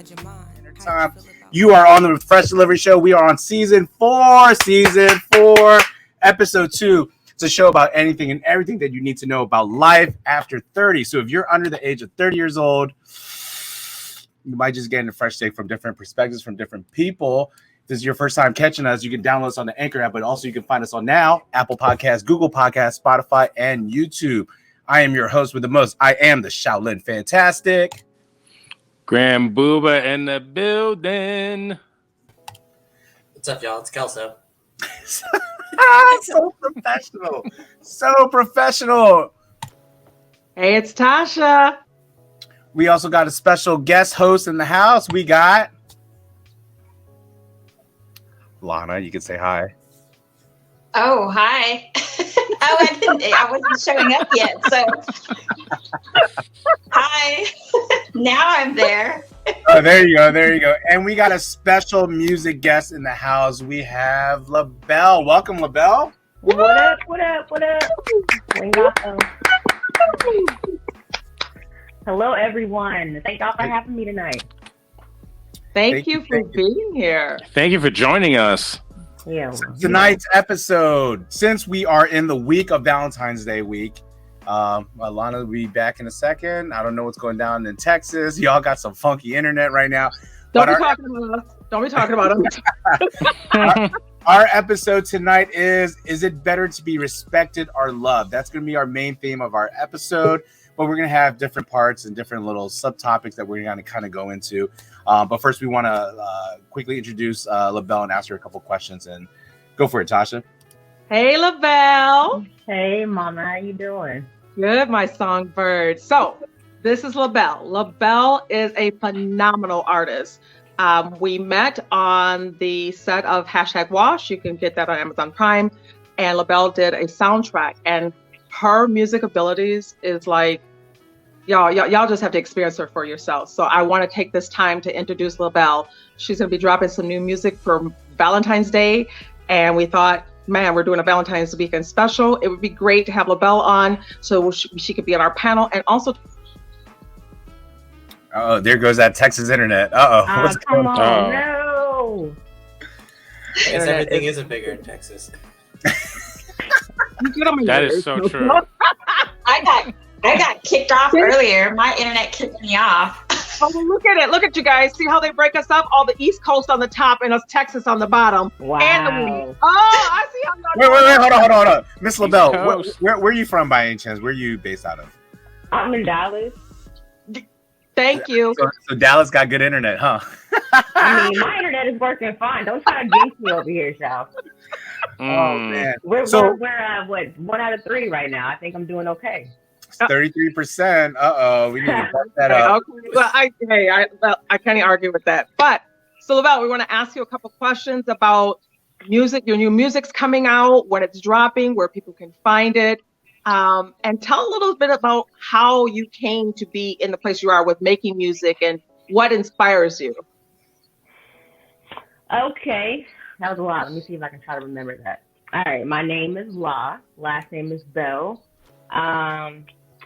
Time. You are on the Fresh Delivery Show. We are on season 4, episode 2. It's a show about anything and everything that you need to know about life after 30. So if you're under the age of 30 years old, you might just get a fresh take from different perspectives from different people. If this is your first time catching us, you can download us on the Anchor app, but also you can find us on now, Apple Podcasts, Google Podcasts, Spotify, and YouTube. I am your host with the most. I am the Shaolin Fantastic. Graham Booba in the building. What's up, y'all? It's Kelso. So professional. So professional. Hey, it's Tasha. We also got a special guest host in the house. We got Lana. You can say hi. Oh, hi. I wasn't showing up yet, so hi. Now I'm there. Oh, there you go. And we got a special music guest in the house. We have LaBelle. Welcome, LaBelle. What up? Hello, everyone. Thank y'all for having me tonight. Thank you for being here. Thank you for joining us. Yeah. Tonight's episode, since we are in the week of Valentine's Day week, Lana will be back in a second. I don't know what's going down in Texas. Y'all got some funky internet right now. Don't be talking about us. Our episode tonight is it better to be respected or loved? That's going to be our main theme of our episode, but we're going to have different parts and different little subtopics that we're going to kind of go into. But first, we want to quickly introduce LaBelle and ask her a couple questions. And go for it, Tasha. Hey, LaBelle. Hey, Mama. How you doing? Good, my songbird. So, this is LaBelle. LaBelle is a phenomenal artist. We met on the set of #Wash. You can get that on Amazon Prime. And LaBelle did a soundtrack. And her music abilities is like, y'all just have to experience her for yourself. So I want to take this time to introduce LaBelle. She's going to be dropping some new music for Valentine's Day. And we thought, man, we're doing a Valentine's weekend special. It would be great to have LaBelle on so she could be on our panel. And also... Oh, there goes that Texas internet. What's come going on. No. I guess everything isn't bigger in Texas. That is so true. I got kicked off earlier. My internet kicked me off. Oh, look at it. Look at you guys. See how they break us up? All the East Coast on the top and us Texas on the bottom. Wow. And the I see how Wait, hold on. Miss LaBelle, where are you from by any chance? Where are you based out of? I'm in Dallas. Thank you. So Dallas got good internet, huh? I mean, my internet is working fine. Don't try to jinx me over here, Shal. Oh, man. We're 1 out of 3 right now. I think I'm doing okay. 33%. We need to bump that up. Okay. Well, I can't argue with that. But so LaBelle, we want to ask you a couple questions about music. Your new music's coming out, when it's dropping, where people can find it, and tell a little bit about how you came to be in the place you are with making music and what inspires you. Okay, that was a lot. Let me see if I can try to remember that. All right, my name is La. Last name is Bell.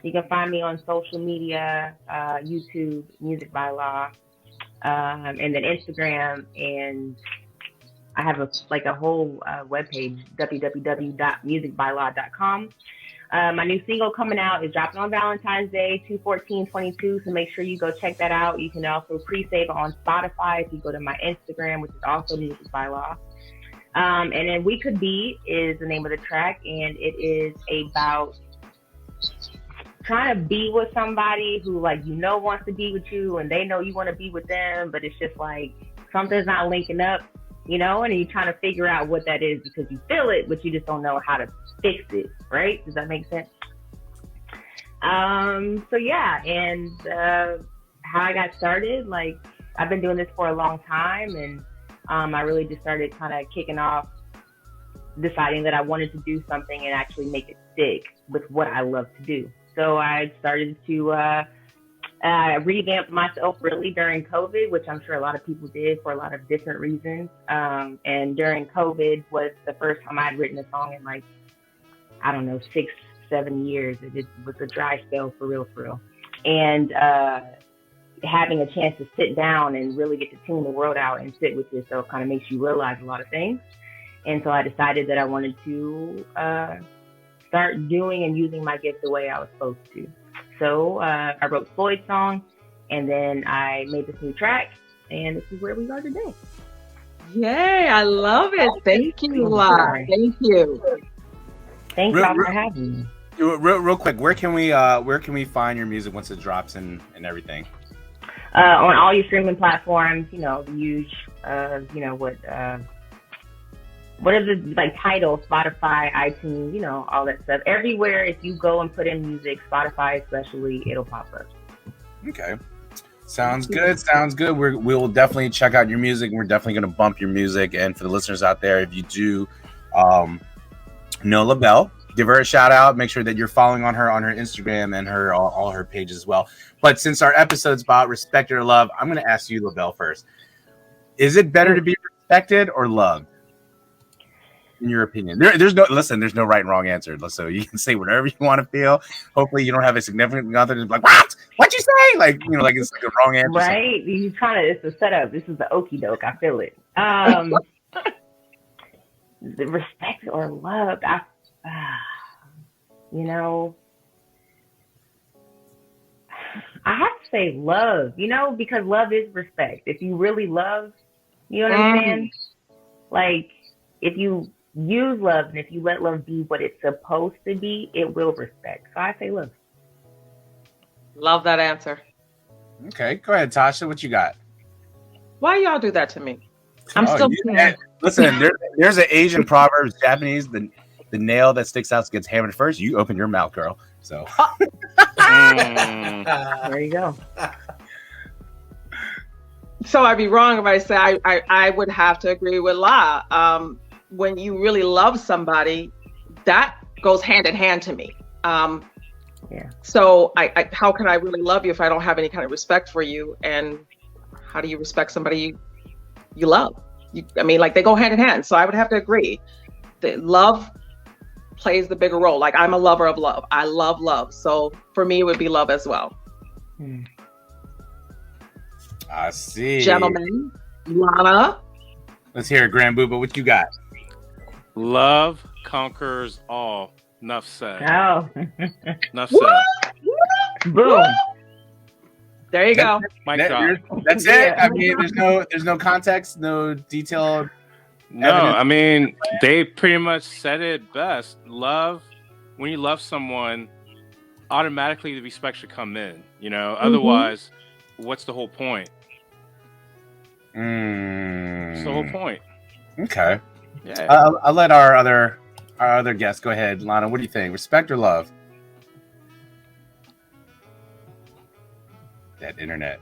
You can find me on social media, YouTube, Music by Law, and then Instagram. And I have a whole webpage, www.musicbylaw.com. My new single coming out is dropping on Valentine's Day, 2/14/22. So make sure you go check that out. You can also pre-save it on Spotify if you go to my Instagram, which is also Music by Law. And then We Could Be is the name of the track, and it is about trying to be with somebody who wants to be with you and they know you want to be with them, but it's just like something's not linking up, and you're trying to figure out what that is because you feel it, but you just don't know how to fix it, right? Does that make sense? So yeah, and how I got started, I've been doing this for a long time, and I really just started kind of kicking off, deciding that I wanted to do something and actually make it stick with what I love to do. So I started to revamp myself really during COVID, which I'm sure a lot of people did for a lot of different reasons. And during COVID was the first time I had written a song in 6-7 years. It was a dry spell for real. And having a chance to sit down and really get to tune the world out and sit with yourself kind of makes you realize a lot of things. And so I decided that I wanted to start doing and using my gift the way I was supposed to. So I wrote Floyd's song, and then I made this new track, and this is where we are today. Yay, I love it. Thank you, La. Thank you. Thank y'all for having me. Real quick, where can we find your music once it drops and everything? On all your streaming platforms, the huge, what are the like Tidal, Spotify, iTunes, all that stuff. Everywhere, if you go and put in music, Spotify especially, it'll pop up. Okay. Sounds good. We'll definitely check out your music. We're definitely going to bump your music. And for the listeners out there, if you do know LaBelle, give her a shout out. Make sure that you're following on her Instagram and her all her pages as well. But since our episode's about respect or love, I'm going to ask you, LaBelle, first. Is it better to be respected or loved? In your opinion, there's no right and wrong answer. So you can say whatever you want to feel. Hopefully, you don't have a significant other that's like, what'd you say? Like, like it's like a wrong answer. Right? You it's a setup. This is the okie doke. I feel it. The respect or love. I have to say love. Because love is respect. If you really love, you know what I'm saying? Like, if you use love and if you let love be what it's supposed to be, it will respect. So I say love. Love that answer. Okay, go ahead, Tasha. What you got? Why y'all do that to me? I'm still. Listen, there's an Asian proverb, Japanese. The nail that sticks out gets hammered first. You open your mouth, girl. So there you go. So I'd be wrong if I say I would have to agree with La. When you really love somebody, that goes hand in hand to me. Yeah. So I how can I really love you if I don't have any kind of respect for you? And how do you respect somebody you love? They go hand in hand. So I would have to agree that love plays the bigger role. Like, I'm a lover of love. I love love. So for me, it would be love as well. I see. Gentlemen, Lana. Let's hear it, Grand Booba. What you got? Love conquers all. Enough said. Oh. Enough said. Boom. There you go. That's it. I mean, there's no context, no detail. No, evidence. I mean, they pretty much said it best. Love, when you love someone, automatically the respect should come in. Otherwise, what's the whole point? It's the whole point. Okay. Yeah. I'll let our other guest go ahead. Lana, what do you think? Respect or love? That internet.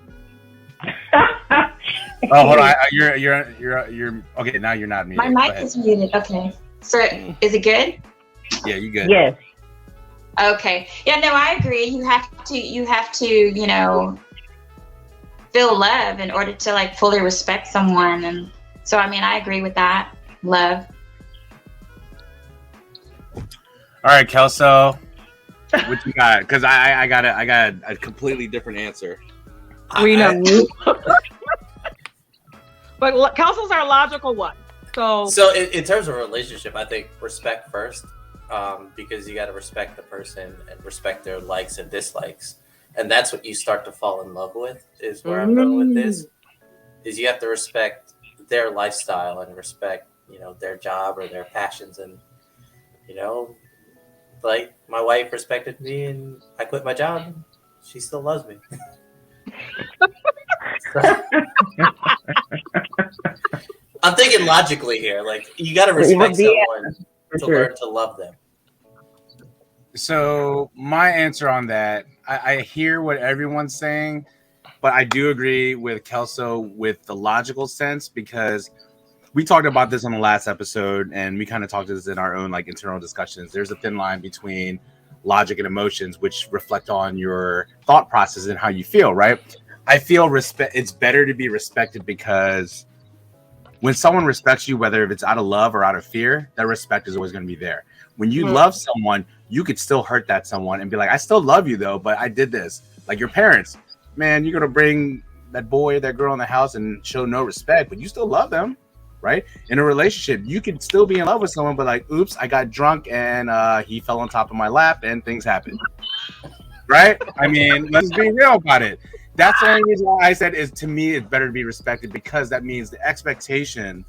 Oh, hold on. You're okay. Now you're not muted. My mic is muted. Okay. So is it good? Yeah, you good. Yes. Okay. Yeah, no, I agree. You have to, feel love in order to fully respect someone. And so, I agree with that. Love. All right, Kelso, what you got? Because I got a completely different answer. We know. But Kelso's our logical one. So in terms of a relationship, I think respect first, because you got to respect the person and respect their likes and dislikes. And that's what you start to fall in love with, is where I'm going with this, is you have to respect their lifestyle and respect, their job or their passions. And, like my wife respected me and I quit my job. She still loves me. I'm thinking logically here. Like, you got to respect someone to learn to love them. So my answer on that, I hear what everyone's saying, but I do agree with Kelso with the logical sense, because we talked about this on the last episode and we kind of talked to this in our own internal discussions. There's a thin line between logic and emotions, which reflect on your thought process and how you feel, right? I feel it's better to be respected, because when someone respects you, whether if it's out of love or out of fear, that respect is always going to be there. When you love someone, you could still hurt that someone and be like, I still love you though, but I did this. Like your parents, man, you're gonna bring that boy or that girl in the house and show no respect, but you still love them, right? In a relationship, you can still be in love with someone, but like, oops, I got drunk and he fell on top of my lap and things happened, right? I mean, let's be real about it. That's the only reason why I said is, to me, it's better to be respected, because that means the expectation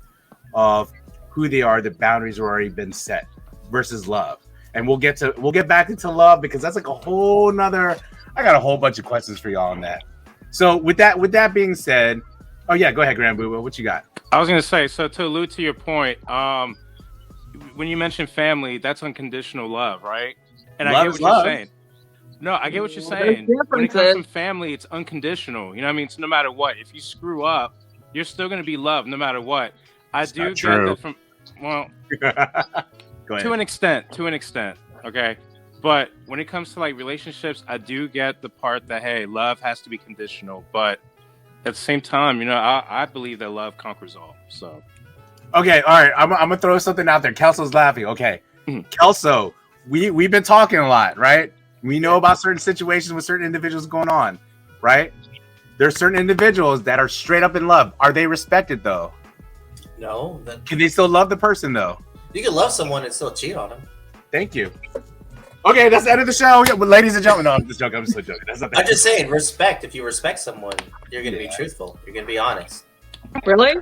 of who they are, the boundaries have already been set, versus love. And we'll get back into love, because that's like a whole nother. I got a whole bunch of questions for y'all on that. So with that being said, oh yeah, go ahead, Grand Boo. What you got? I was gonna say, so to allude to your point, when you mention family, that's unconditional love, right? And Love I get is what love. you're saying. No, I get what you're There's saying. When it comes differences. from family, it's unconditional. You know what I mean? So no matter what, if you screw up, you're still gonna be loved no matter what. I do not get true. that from, well, Go ahead. to an extent, okay? But when it comes to like relationships, I do get the part that, hey, love has to be conditional. But at the same time, you know, I believe that love conquers all. So Okay, all right. I'm gonna throw something out there. Kelso's laughing. Okay, Mhm. Kelso, we've been talking a lot, right? We know about certain situations with certain individuals going on, right? There's certain individuals that are straight up in love. Are they respected though? No, Can they still love the person though? you can love someone and still cheat on them. Thank you. Okay, that's the end of the show. Yeah, well, ladies and gentlemen, no, I'm just joking. I'm just joking. That's not the I'm just saying, respect. If you respect someone, you're gonna Yeah. be truthful. You're gonna be honest. Really?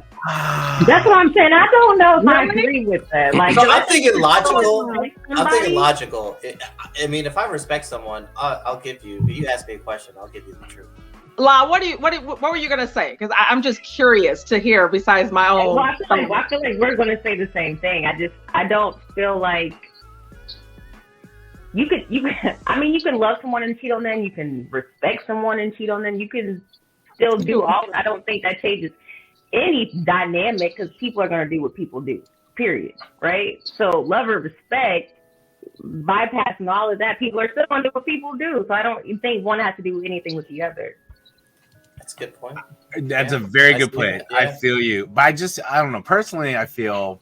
That's what I'm saying. I don't know if I agree with that. Like, So I'm thinking logical. Like I'm thinking somebody- logical. I mean, if I respect someone, I'll give you. If you ask me a question, I'll give you the truth. La, what were you gonna say? Because I'm just curious to hear. Besides my own. Well, I feel like we're going to say the same thing. I don't feel like you can. I mean, you can love someone and cheat on them. You can respect someone and cheat on them. You can still do all. I don't think that changes any dynamic, because people are going to do what people do. Period. Right. So love or respect, bypassing all of that, people are still going to do what people do. So I don't think one has to do anything with the other. That's a good point. That's Yeah, a very I good see point. that, yeah. I feel you. But I don't know. Personally, I feel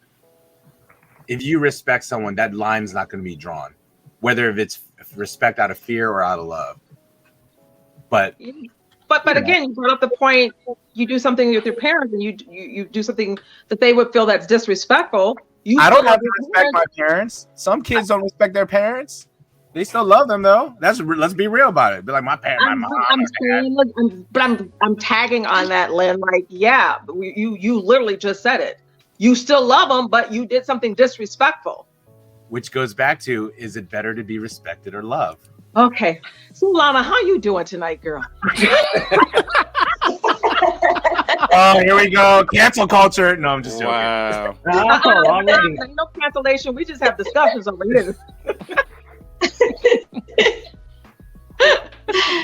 if you respect someone, that line's not going to be drawn, whether if it's respect out of fear or out of love. But But again, you brought up the point. You do something with your parents, and you do something that they would feel that's disrespectful. I don't still have to love your respect my parents. Some kids don't respect their parents. They still love them though. Let's be real about it. Be like my parents, my mom. I'm saying, look, I'm tagging on that, Lynn. Like, yeah, you literally just said it. You still love them, but you did something disrespectful. Which goes back to, is it better to be respected or loved? Okay, so Lana, how you doing tonight, girl? Oh, here we go. Cancel culture. No, I'm just joking. wow. Oh, already. No cancellation. We just have discussions over here.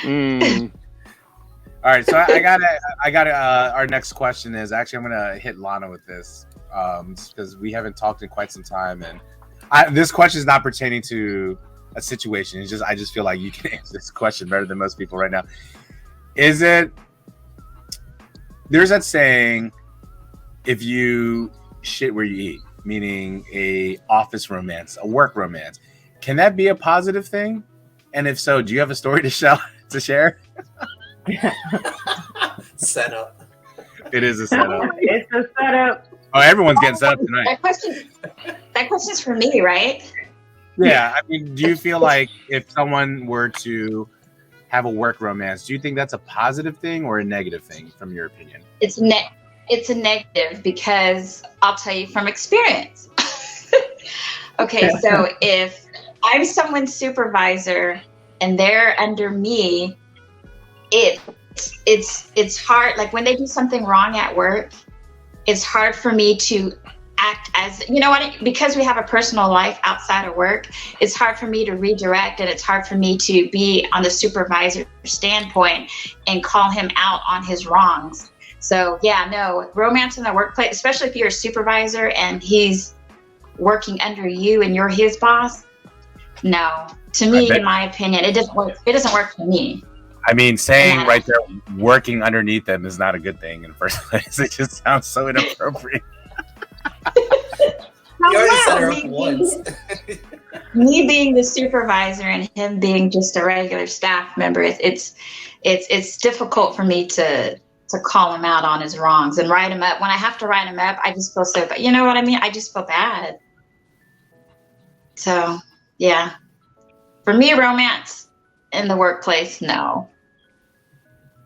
Mm. All right, so I got our next question is, actually I'm gonna hit Lana with this because we haven't talked in quite some time, and this question is not pertaining to a situation. It's just, I just feel like you can answer this question better than most people right now. Is it, there's that saying, if you shit where you eat, meaning a office romance, a work romance, can that be a positive thing? And if so, do you have a story to share? Setup. It is a setup. It's a setup. Oh, everyone's getting set up tonight. That question's for me, right? Yeah, I mean, do you feel like if someone were to have a work romance, do you think that's a positive thing or a negative thing from your opinion? It's a negative, because I'll tell you from experience. Okay, so if I'm someone's supervisor and they're under me, it's hard. Like when they do something wrong at work, it's hard for me to act as, you know what, because we have a personal life outside of work, it's hard for me to redirect, and it's hard for me to be on the supervisor standpoint and call him out on his wrongs. So yeah, no, romance in the workplace, especially if you're a supervisor and he's working under you and you're his boss, no. To me, in my opinion, it doesn't work. It doesn't work for me. I mean, saying right there, working underneath them is not a good thing in the first place. It just sounds so inappropriate. You already set her up once. Me being the supervisor and him being just a regular staff member, it's it's difficult for me to call him out on his wrongs and write him up. When I have to write him up, I just feel so bad. You know what I mean? I just feel bad. So, yeah. For me, romance in the workplace, no.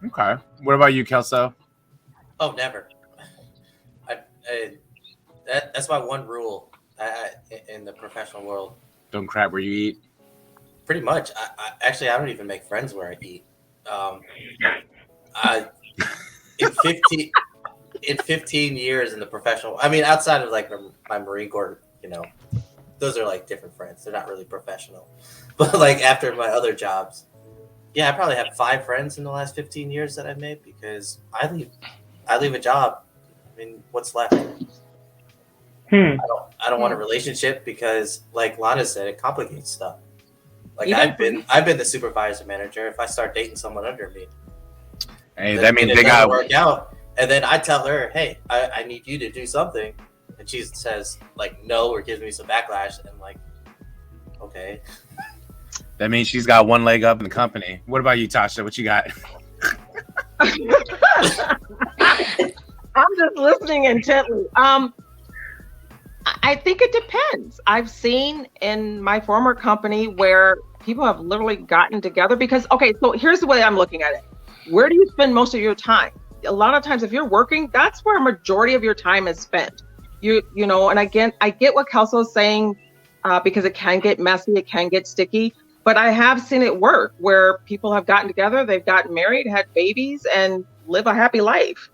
Okay. What about you, Kelso? Oh, never. That's my one rule in the professional world. Don't crap where you eat. Pretty much. I don't even make friends where I eat. In 15 years in the professional, I mean, outside of like my Marine Corps, those are like different friends. They're not really professional. But like after my other jobs, yeah, I probably have 5 friends in the last 15 years that I've made because I leave a job. I mean, what's left? I don't want a relationship because, like Lana said, it complicates stuff. Like I've been the supervisor manager. If I start dating someone under me, hey, that means they got to work out. And then I tell her, hey, I need you to do something, and she says like no or gives me some backlash, and I'm like, okay. That means she's got one leg up in the company. What about you, Tasha? What you got? I'm just listening intently. I think it depends. I've seen in my former company where people have literally gotten together because, okay, so here's the way I'm looking at it. Where do you spend most of your time? A lot of times if you're working, that's where a majority of your time is spent. You know, and again, I get what Kelso is saying because it can get messy, it can get sticky. But I have seen it work where people have gotten together, they've gotten married, had babies, and live a happy life.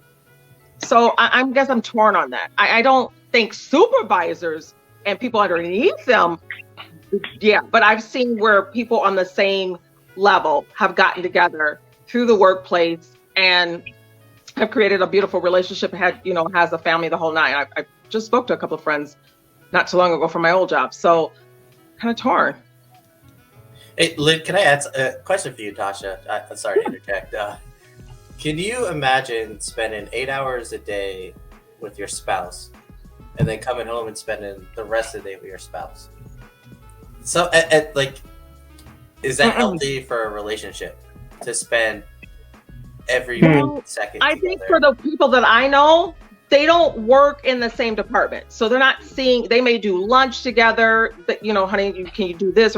So I guess I'm torn on that. I don't think supervisors and people underneath them, yeah, but I've seen where people on the same level have gotten together through the workplace and have created a beautiful relationship, has a family the whole nine. I just spoke to a couple of friends not too long ago from my old job. So kind of torn. Hey, Lynn, can I add a question for you, Tasha? I'm sorry to interject. Can you imagine spending 8 hours a day with your spouse and then coming home and spending the rest of the day with your spouse? So, is that healthy for a relationship to spend every second I together? think for the people that I know, they don't work in the same department. So they're not they may do lunch together, but, honey, can you do this?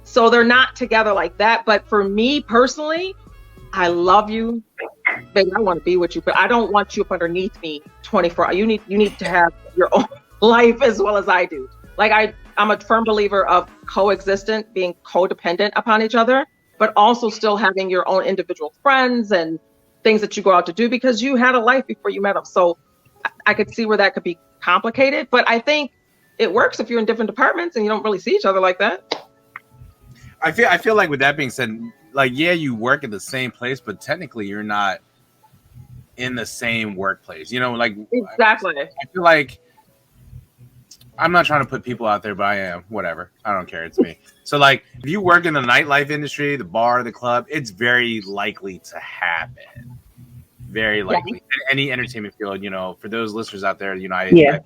So they're not together like that. But for me personally, I love you, baby. I want to be with you, but I don't want you up underneath me 24 hours. You need to have your own life as well as I do. Like I'm a firm believer of coexistent, being codependent upon each other, but also still having your own individual friends and things that you go out to do because you had a life before you met them. So I could see where that could be complicated, but I think it works if you're in different departments and you don't really see each other like that. I feel like with that being said, like, yeah, you work at the same place, but technically you're not in the same workplace. Like exactly. I feel like I'm not trying to put people out there, but I am. Whatever. I don't care. It's me. So like if you work in the nightlife industry, the bar, the club, it's very likely to happen. Very likely. Yeah. Any entertainment field, for those listeners out there, I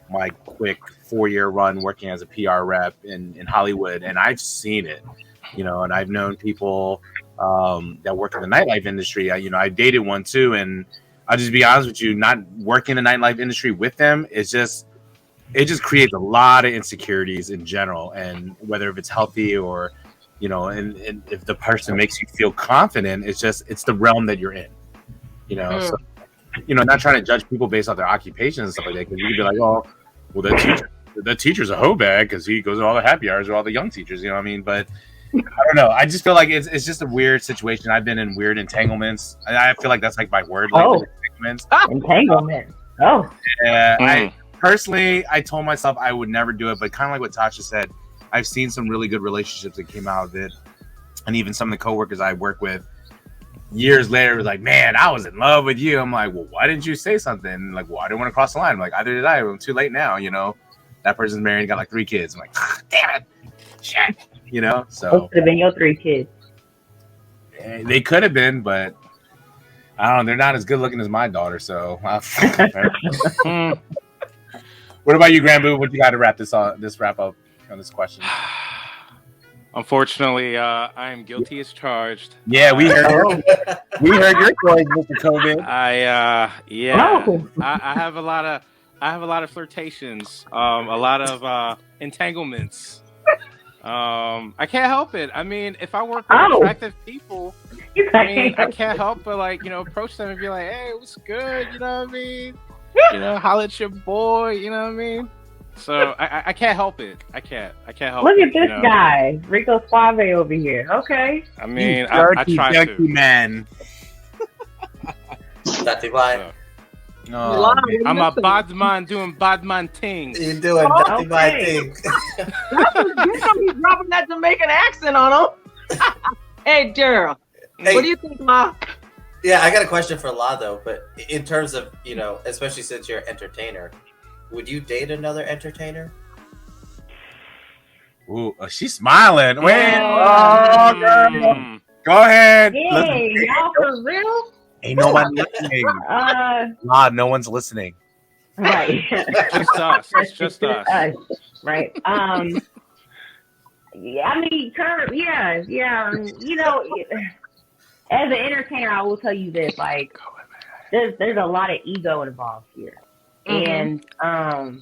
my quick 4-year run working as a PR rep in Hollywood, and I've seen it, and I've known people that work in the nightlife industry. I dated one too, and I'll just be honest with you, not working in the nightlife industry with them, it just creates a lot of insecurities in general, and whether if it's healthy or, and if the person makes you feel confident, it's the realm that you're in, so, not trying to judge people based off their occupations and stuff like that, because you could be like, oh, well, that teacher's a hoe bag because he goes to all the happy hours with all the young teachers, you know what I mean? But I don't know. I just feel like it's just a weird situation. I've been in weird entanglements. I feel like that's like my word. Like, entanglements. Entanglement. Oh. Yeah. I personally, I told myself I would never do it, but kind of like what Tasha said, I've seen some really good relationships that came out of it, and even some of the coworkers I work with. Years later, was like, man, I was in love with you. I'm like, well, why didn't you say something? Like, well, I didn't want to cross the line. I'm like, either did I. I'm too late now, That person's married and got like 3 kids. I'm like, damn it. Shit. So. Those could have been your 3 kids. They could have been, but I don't know. They're not as good looking as my daughter, so. What about you, Granboo? What you got to wrap up on this question? Unfortunately, I am guilty as charged. Yeah, we heard your stories, Mr. COVID. I have a lot of flirtations, a lot of entanglements. I can't help it. I mean, if I work with attractive people, I can't help but approach them and be like, "Hey, what's good?" You know what I mean? Holla at your boy. You know what I mean? So I can't help it. I can't help Look it. at this guy, Rico Suave over here. Okay. I mean, I try to. Man. Nothing like. Oh, I'm a bad man doing bad man things. You're doing nothing like things. You know he's dropping that Jamaican accent on him. Hey, Daryl, what do you think, Ma? Yeah, I got a question for La though. But in terms of especially since you're an entertainer, would you date another entertainer? Ooh, she's smiling. Wait, girl. Go ahead. Hey, y'all for real? Ain't nobody listening. No one's listening. Right. Just us. It's just us. Right. Yeah, I mean, yeah. As an entertainer, I will tell you this: like, there's a lot of ego involved here, and I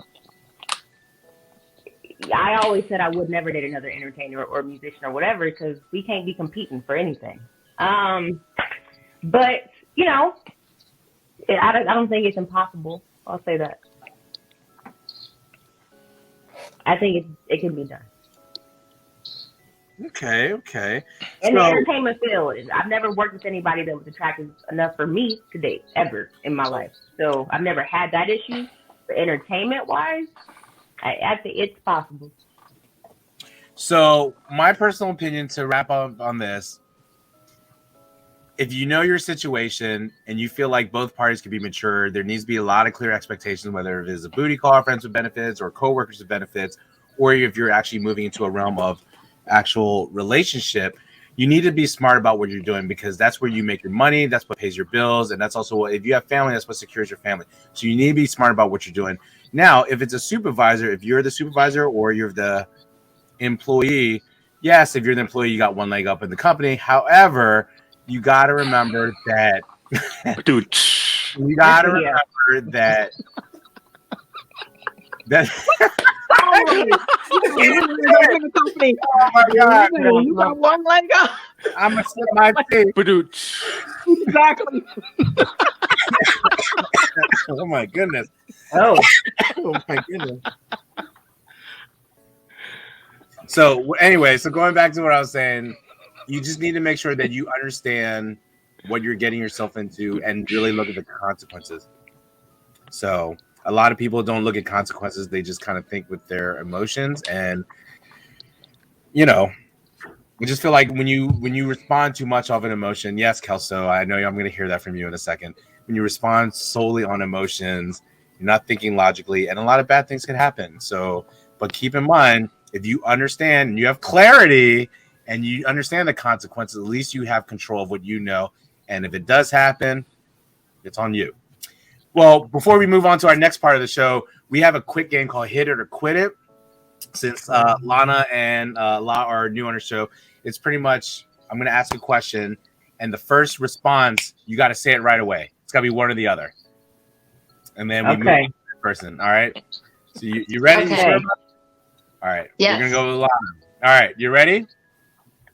always said I would never date another entertainer or musician or whatever because we can't be competing for anything. But I don't think it's impossible. I'll say that. I think it can be done. Okay. In the entertainment field, I've never worked with anybody that was attractive enough for me to date ever in my life. So I've never had that issue. But entertainment-wise, I think it's possible. So my personal opinion to wrap up on this, if you know your situation and you feel like both parties can be mature, there needs to be a lot of clear expectations, whether it is a booty call, friends with benefits, or coworkers with benefits, or if you're actually moving into a realm of actual relationship. You need to be smart about what you're doing because that's where you make your money, that's what pays your bills, and that's also what, if you have family, that's what secures your family. So you need to be smart about what you're doing. Now, if it's a supervisor, if you're the supervisor or you're the employee, yes, if you're the employee, you got one leg up in the company. However, you got to remember that Dude, you got to remember that Oh my God! You got one leg up. I'm gonna slip my face. Exactly. Oh my goodness. Oh my goodness. So anyway, going back to what I was saying, you just need to make sure that you understand what you're getting yourself into and really look at the consequences. So a lot of people don't look at consequences. They just kind of think with their emotions. And, I just feel like when you respond too much of an emotion, yes, Kelso, I know I'm going to hear that from you in a second. When you respond solely on emotions, you're not thinking logically, and a lot of bad things can happen. So, but keep in mind, if you understand and you have clarity and you understand the consequences, at least you have control of what you know. And if it does happen, it's on you. Well, before we move on to our next part of the show, we have a quick game called Hit It or Quit It. Since Lana and La are new on our show, it's pretty much, I'm going to ask a question, and the first response, you got to say it right away. It's got to be one or the other. And then we move on to the person. All right? So you ready? Okay. You sure? All right. Yes. We're going to go with Lana. All right. You ready?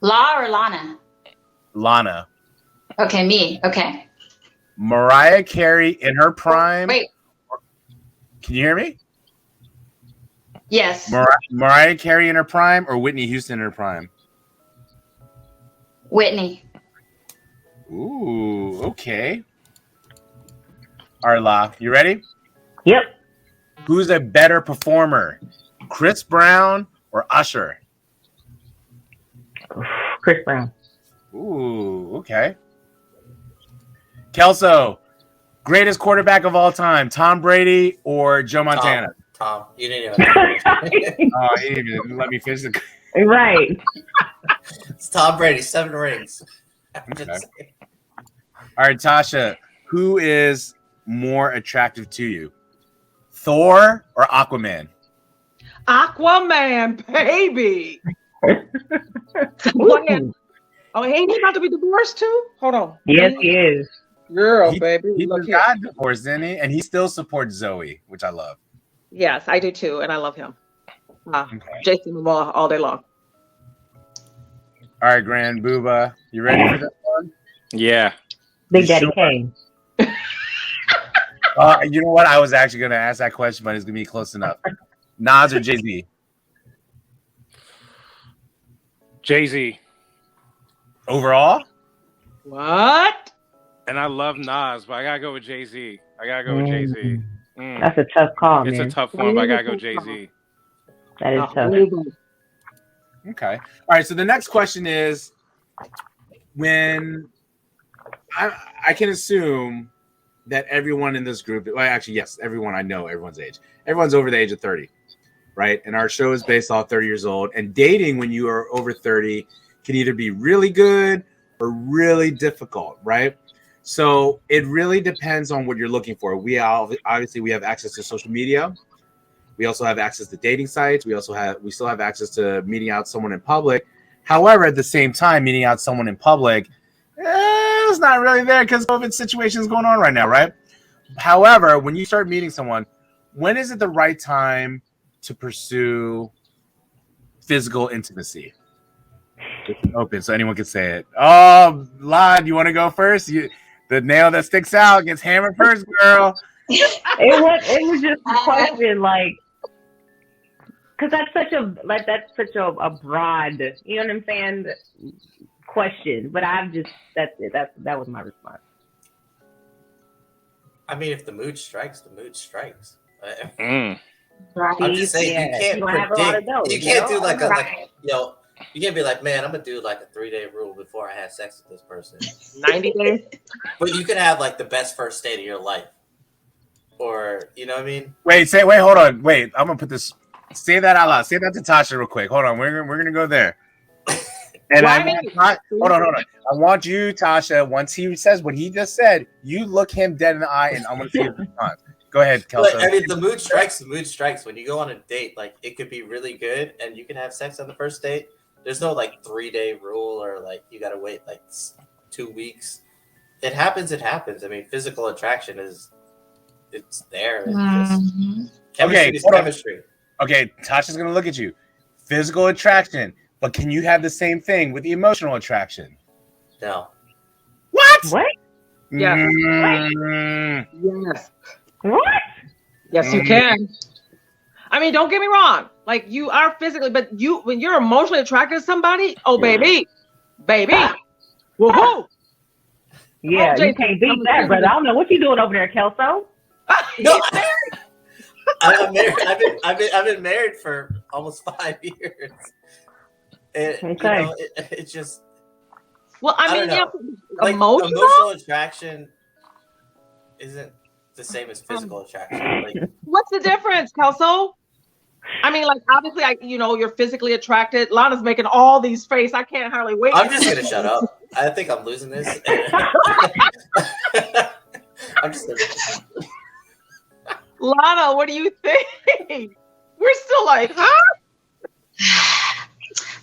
La or Lana? Lana. Okay, me. Okay. Mariah Carey in her prime. Wait. Can you hear me? Yes. Mariah Carey in her prime or Whitney Houston in her prime? Whitney. Ooh, okay. All right, La, you ready? Yep. Who's a better performer, Chris Brown or Usher? Chris Brown. Ooh, okay. Kelso, greatest quarterback of all time, Tom Brady or Joe Montana? Tom, you didn't even. Oh, he didn't even let me finish the. Right. It's Tom Brady, 7 rings. Okay. All right, Tasha, who is more attractive to you, Thor or Aquaman? Aquaman, baby. Ooh. Oh, ain't he about to be divorced too? Hold on. Yes, he is. Girl, He, baby. he Look just here. got divorced, didn't he? And he still supports Zoe, which I love. Yes, I do too, and I love him. Okay. Jason Momoa all day long. All right, Grand Booba, you ready for this one? Yeah. Big You Daddy sure? Kane. You know what? I was actually going to ask that question, but it's going to be close enough. Nas or Jay-Z? Jay-Z. Overall? What? And I love Nas, but I gotta go with Jay-Z. I gotta go with Jay-Z. That's a tough call, It's man. a tough one, but I gotta go Jay-Z. That is tough. Okay. All right. So the next question is, when I can assume that everyone in this group, well, actually, yes, everyone I know, everyone's age. Everyone's over the age of 30, right? And our show is based off 30 years old. And dating when you are over 30 can either be really good or really difficult, right? So it really depends on what you're looking for. We obviously we have access to social media. We also have access to dating sites. We still have access to meeting out someone in public. However, at the same time, meeting out someone in public, it's not really there because COVID situation is going on right now, right? However, when you start meeting someone, when is it the right time to pursue physical intimacy? It's open, so anyone can say it. Oh, Lana, you want to go first? The nail that sticks out gets hammered first, girl. It was just a question, like, because that's such a broad, you know what I'm saying, question. But that's it. That was my response. I mean, if the mood strikes, the mood strikes. Right. I'm just saying, you can't predict. You can't do like you can't be like, man, I'm gonna do like a 3-day rule before I have sex with this person. 90 days. But you could have like the best first date of your life, or you know what I mean. Wait, hold on. Wait, I'm gonna put this. Say that out loud. Say that to Tasha real quick. Hold on. We're gonna go there. And hold on. I want you, Tasha. Once he says what he just said, you look him dead in the eye, and I'm gonna see his response. Go ahead, Kelso. But, I mean, the mood strikes. The mood strikes when you go on a date. Like it could be really good, and you can have sex on the first date. There's no like 3-day rule or like you gotta wait like 2 weeks. It happens. It happens. I mean, physical attraction it's there. It's just chemistry is chemistry. Okay, Tasha's gonna look at you. Physical attraction, but can you have the same thing with emotional attraction? No. What? Yes. Yes. What? Yes, you can. I mean, don't get me wrong. Like you are physically, but when you're emotionally attracted to somebody, oh baby, woohoo! Yeah, you can't beat that, brother. I don't know what you doing over there, Kelso. No, I'm married. I've been married for almost 5 years. And, okay. It's just. Well, I mean, like, emotional attraction isn't the same as physical attraction. Like, what's the difference, Kelso? I mean, like obviously, you're physically attracted. Lana's making all these faces. I can't hardly wait. I'm just gonna shut up. I think I'm losing this. I'm just. Lana, what do you think? We're still like, huh?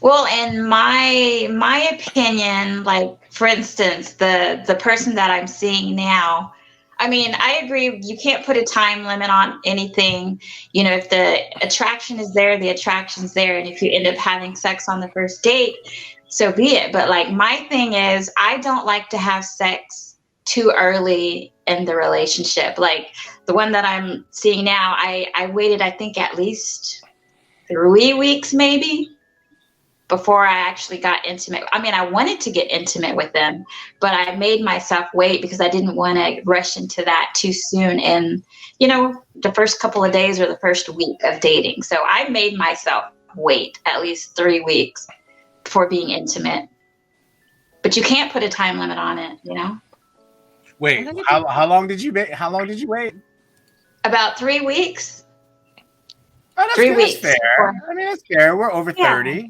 Well, in my opinion, like for instance, the person that I'm seeing now, I mean, I agree. You can't put a time limit on anything. If the attraction is there, the attraction's there. And if you end up having sex on the first date, so be it. But like my thing is, I don't like to have sex too early in the relationship. Like the one that I'm seeing now, I waited, I think at least 3 weeks maybe before I actually got intimate. I mean, I wanted to get intimate with them, but I made myself wait because I didn't want to rush into that too soon in, the first couple of days or the first week of dating. So I made myself wait at least 3 weeks before being intimate. But you can't put a time limit on it, Wait, how long did you wait? How long did you wait? About 3 weeks. Oh, 3 weeks. That's fair. I mean, that's fair. We're over 30.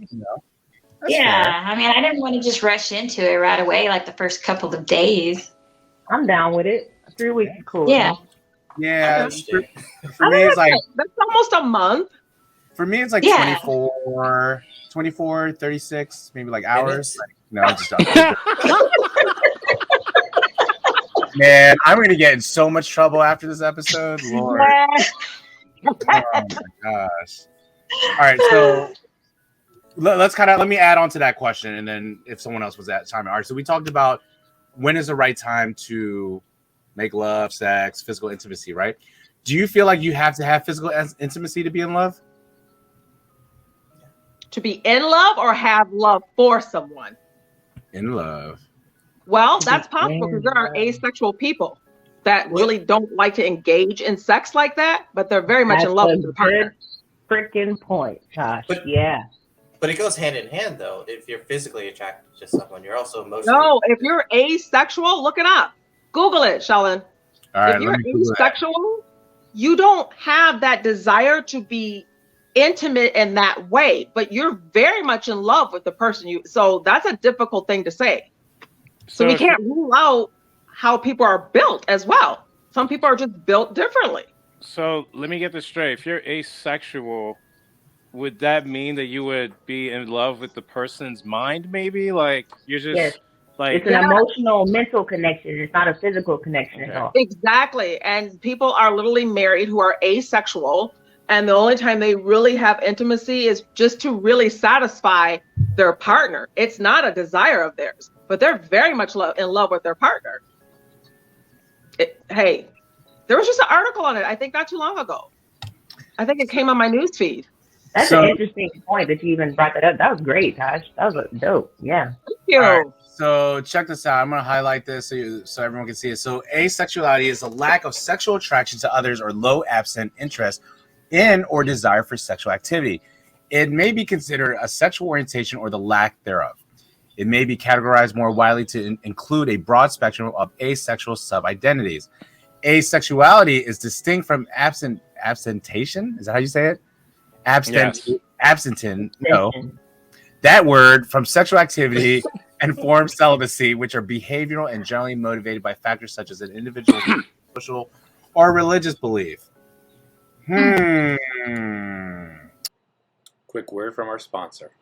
That's fair. I mean, I didn't want to just rush into it right away, like the first couple of days. I'm down with it. 3 weeks is cool. Yeah. Yeah. For me, it's like that's almost a month. For me, it's like Yeah. 24, 36, maybe like hours. Minutes? Like, no, I just don't. Man, I'm gonna get in so much trouble after this episode. Lord. Oh my gosh. All right, so let me add on to that question, and then if someone else was at time. All right, so we talked about when is the right time to make love, sex, physical intimacy, right? Do you feel like you have to have physical intimacy to be in love? To be in love or have love for someone? In love. Well, that's possible because there are asexual people that really don't like to engage in sex like that, but they're very much in love with their partner. Freaking point, Josh. But it goes hand in hand, though. If you're physically attracted to someone, you're also emotionally. No, if you're asexual, look it up. Google it, Sheldon. All right, if you're asexual, you don't have that desire to be intimate in that way, but you're very much in love with the person you. So that's a difficult thing to say. So we can't rule out how people are built as well. Some people are just built differently. So let me get this straight. If you're asexual, would that mean that you would be in love with the person's mind? Maybe like you're just like it's an emotional, mental connection. It's not a physical connection at all. Exactly. And people are literally married who are asexual, and the only time they really have intimacy is just to really satisfy their partner. It's not a desire of theirs, but they're very much in love with their partner. Hey, there was just an article on it, I think not too long ago. I think it came on my news feed. That's an interesting point that you even brought that up. That was great, Tosh. That was dope. Yeah. Thank you. Right, so check this out. I'm going to highlight this so everyone can see it. So asexuality is a lack of sexual attraction to others or low absent interest in or desire for sexual activity. It may be considered a sexual orientation or the lack thereof. It may be categorized more widely to include a broad spectrum of asexual sub-identities. Asexuality is distinct from absentation. Is that how you say it? Absentin. No. That word from sexual activity and formed celibacy, which are behavioral and generally motivated by factors such as an individual's social or religious belief. Quick word from our sponsor.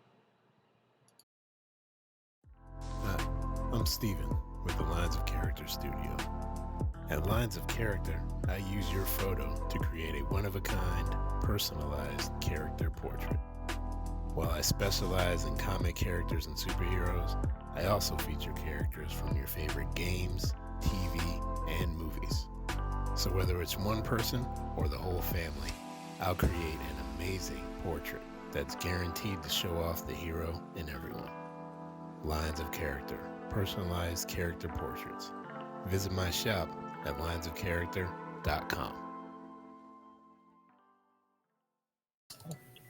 Hi, I'm Steven with the Lines of Character Studio. At Lines of Character, I use your photo to create a one-of-a-kind, personalized character portrait. While I specialize in comic characters and superheroes, I also feature characters from your favorite games, TV, and movies. So whether it's one person or the whole family, I'll create an amazing portrait that's guaranteed to show off the hero in everyone. Lines of Character, personalized character portraits. Visit my shop at linesofcharacter.com.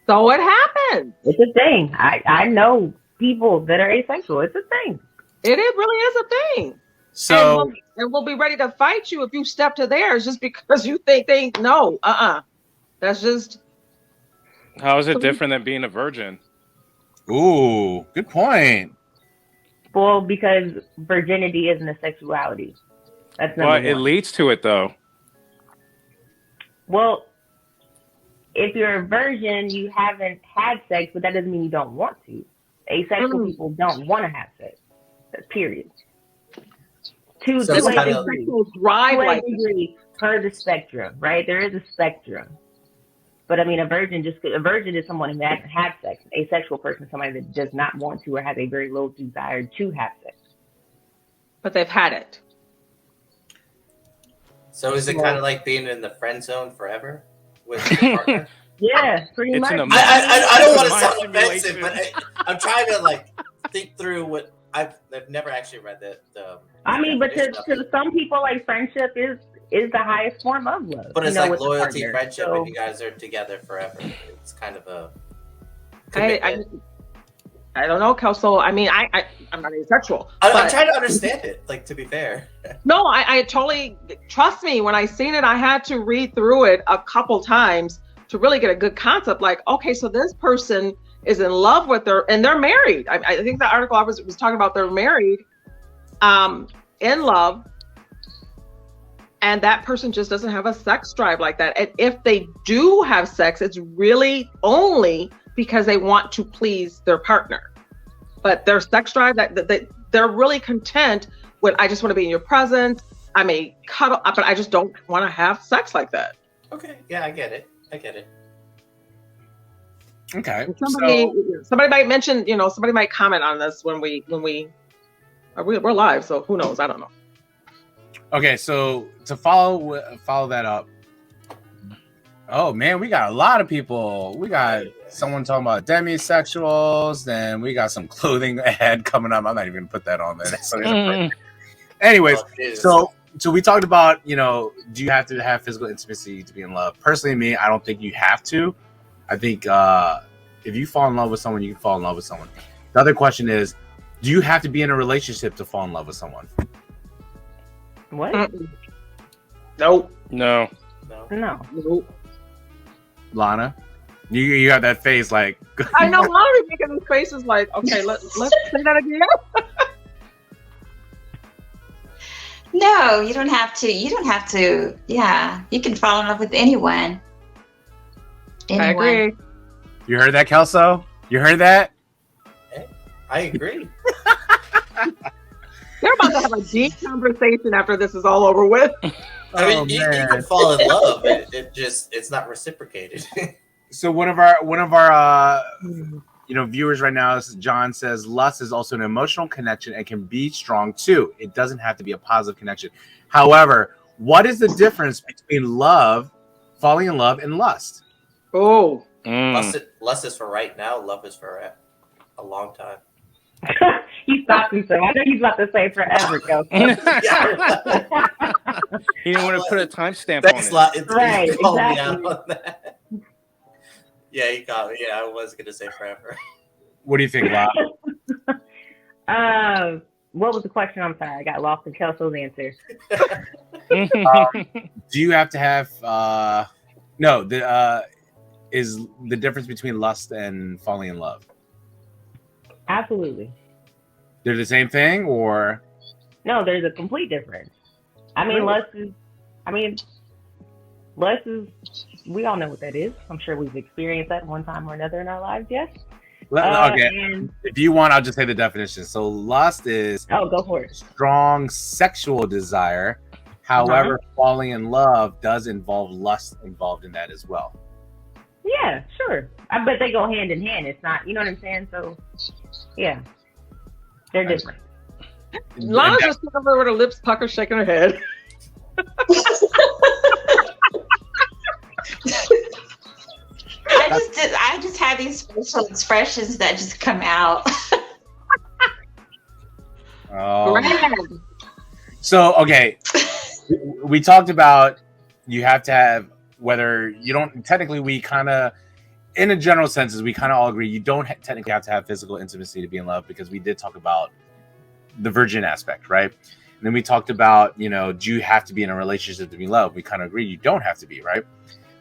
So what happened? It's a thing. I know people that are asexual. It's a thing. It really is a thing. So and we'll be ready to fight you if you step to theirs just because you think they no. That's just. How is it different than being a virgin? Ooh, good point. Well, because virginity isn't a sexuality. That's number one. It leads to it, though. Well, if you're a virgin, you haven't had sex, but that doesn't mean you don't want to. Asexual people don't want to have sex. That's period. To So a it's kind of degree per the spectrum, right? There is a spectrum. But I mean, a virgin is someone who hasn't had sex. An asexual person is somebody that does not want to or has a very low desire to have sex. But they've had it. So is it kind of like being in the friend zone forever with your partner? Yeah, pretty much. I don't want to sound offensive, but I'm trying to like think through what I've never actually read I mean, but to some people, like friendship is the highest form of love. But it's like loyalty, friendship, and you guys are together forever. It's kind of a I don't know, Kelso. I mean, I'm not asexual. I'm trying to understand it, like, to be fair. No, I totally, trust me, when I seen it, I had to read through it a couple times to really get a good concept. Like, okay, so this person is in love with her, and they're married. I think the article I was talking about, they're married, in love, and that person just doesn't have a sex drive like that. And if they do have sex, it's really only because they want to please their partner. But their sex drive, that they're really content with, I just want to be in your presence. I may cuddle, but I just don't want to have sex like that. Okay, yeah, I get it. Okay. Somebody might mention, somebody might comment on this when we're live. So who knows? I don't know. Okay, so to follow that up. Oh man, we got a lot of people. We got someone talking about demisexuals, then we got some clothing ad coming up. I'm not even gonna put that on there. Anyways, so we talked about, do you have to have physical intimacy to be in love? Personally, me, I don't think you have to. I think if you fall in love with someone, you can fall in love with someone. The other question is, do you have to be in a relationship to fall in love with someone? What? Nope. No. Nope. Lana, you got that face like. I know Lana be making these faces like, okay, let's say that again. No, you don't have to. Yeah, you can fall in love with anyone. I agree. You heard that, Kelso? You heard that? I agree. They're about to have a deep conversation after this is all over with. I mean, you can fall in love. It's not reciprocated. So one of our viewers right now, John, says lust is also an emotional connection and can be strong too. It doesn't have to be a positive connection. However, what is the difference between falling in love, and lust? Oh, Lust is for right now. Love is for a long time. He stopped himself. I know he's about to say forever, Kelsey. He didn't want to put a timestamp on it. Right, He called me exactly. out on that. Yeah, he called me. Yeah, I was going to say forever. What do you think, Lana? What was the question? I'm sorry. I got lost in Kelso's answer. Do you have to have is the difference between lust and falling in love? Absolutely. They're the same thing, or? No, there's a complete difference. I mean, lust is, we all know what that is. I'm sure we've experienced that one time or another in our lives, yes? Okay. If you want, I'll just say the definition. So lust is go for it. Strong sexual desire. However, falling in love does involve lust involved in that as well. Yeah, sure. I bet they go hand in hand. It's not, you know what I'm saying? So, yeah, they're different. Lana's just sitting over with her lips puckered, shaking her head. I just have these facial expressions that just come out. So, okay. We talked about you have to have, whether you don't, technically we kind of, in a general sense, we kind of all agree you don't technically have to have physical intimacy to be in love, because we did talk about the virgin aspect, right? And then we talked about, do you have to be in a relationship to be in love? We kind of agree you don't have to be, right?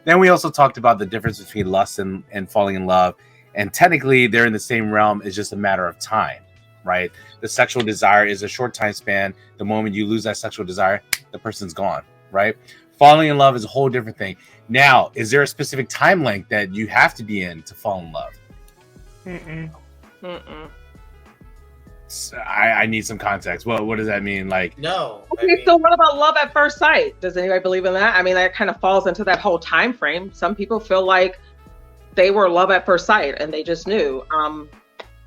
Then we also talked about the difference between lust and falling in love. And technically they're in the same realm. It's just a matter of time, right? The sexual desire is a short time span. The moment you lose that sexual desire, the person's gone, right? Falling in love is a whole different thing. Now, is there a specific time length that you have to be in to fall in love? I need some context. What does that mean? Like, no. Okay, so what about love at first sight? Does anybody believe in that? I mean, that kind of falls into that whole time frame. Some people feel like they were love at first sight and they just knew.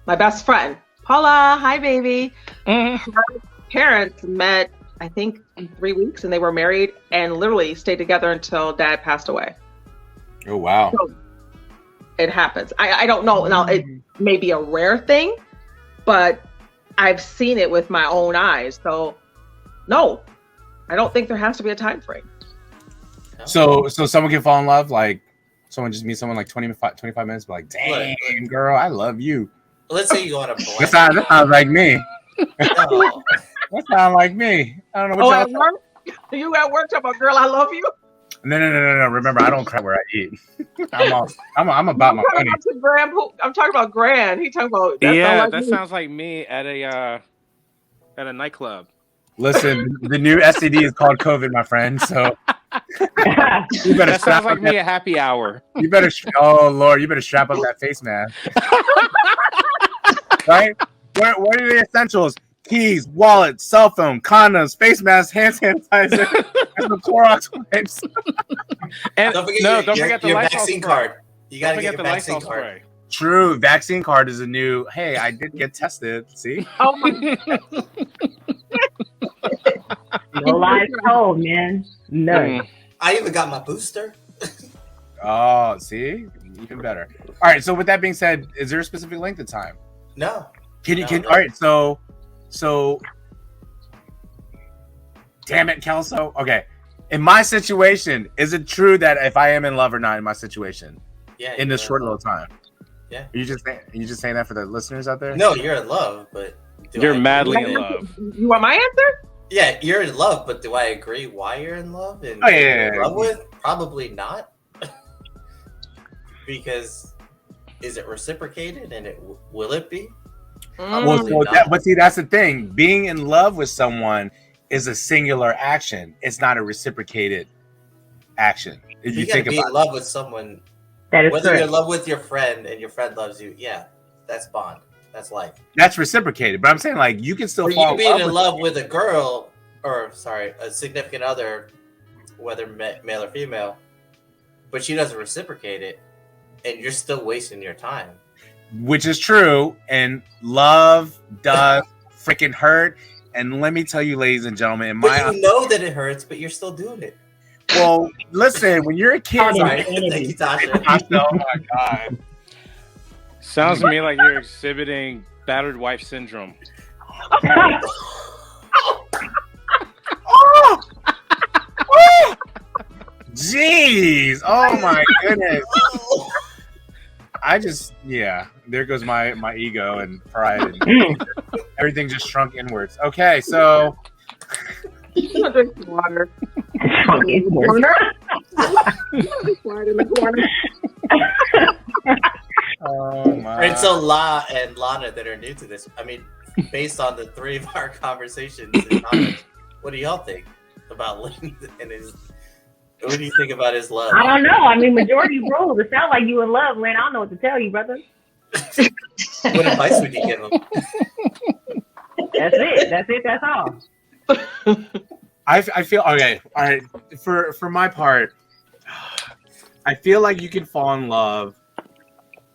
My best friend, Paula, hi baby. Her parents met, I think, in 3 weeks, and they were married and literally stayed together until dad passed away. Oh wow. So it happens. I don't know. Now it may be a rare thing, but I've seen it with my own eyes. So no, I don't think there has to be a time frame. So someone can fall in love, like someone just meets someone like 25 minutes, but like, damn, girl, I love you. Let's say you go on a blank. That sounds like me. No. That sounds like me. I don't know what y'all. At work? You at work talking about, girl, I love you? No. Remember, I don't cry where I eat. I'm about my money. I'm talking about Gran. He talking about that sounds like me at a nightclub. Listen, the new STD is called COVID, my friend. So you better That strap sounds like up me that. a happy hour. You better. Oh Lord, you better strap up that face mask. Right? What are the essentials? Keys, wallet, cell phone, condoms, face mask, hand sanitizer, and the Clorox wipes. And Don't forget don't forget the your Lysol vaccine spray. card. You Don't gotta get forget your the vaccine Lysol card. spray. True, vaccine card is a new. Hey, I did get tested. See? Oh my No lies told, man. None. I even got my booster. Oh, see, even better. All right. So with that being said, is there a specific length of time? No. Can you? No, Can no. all right. So. Damn it, Kelso. Okay. In my situation, is it true that if I am in love or not in my situation Yeah. in this short little time? Yeah. Are you just saying that for the listeners out there? No, you're in love, but You're I madly agree? in love. You want my answer? Yeah, you're in love, but do I agree why you're in love? And Oh, yeah, who yeah, you're in yeah. love with? Probably not. Because is it reciprocated, and will it be? Well, Probably so not. but see, that's the thing. Being in love with someone is a singular action. It's not a reciprocated action. If You you gotta think be about in love with someone. That is Whether you're in correct. love with your friend and your friend loves you, yeah, that's bond. That's life. that's reciprocated. But I'm saying like you can still Or fall you being in with love with a girl, or sorry, a significant other, whether male or female, but she doesn't reciprocate it, and you're still wasting your time. which is true. And love does freaking hurt. And let me tell you, ladies and gentlemen, in But my you know that it hurts, but you're still doing it. well, listen, when you're a kid, Pardon Sorry, me. thank you, Tasha. oh my god. Sounds to me like you're exhibiting battered wife syndrome. Jeez. Oh my goodness. There goes my ego and pride and everything just shrunk inwards. Okay, so Drink some water. Slide in the corner. oh my And so La and Lana that are new to this, I mean, based on the three of our conversations and comments, what do y'all think about Lynn and his? What do you think about his love? I don't know. I mean, majority rules. It sounds like you in love, Lynn. I don't know what to tell you, brother. What advice would you give him? That's it. That's it. That's all. I feel okay. All right. For my part, I feel like you can fall in love,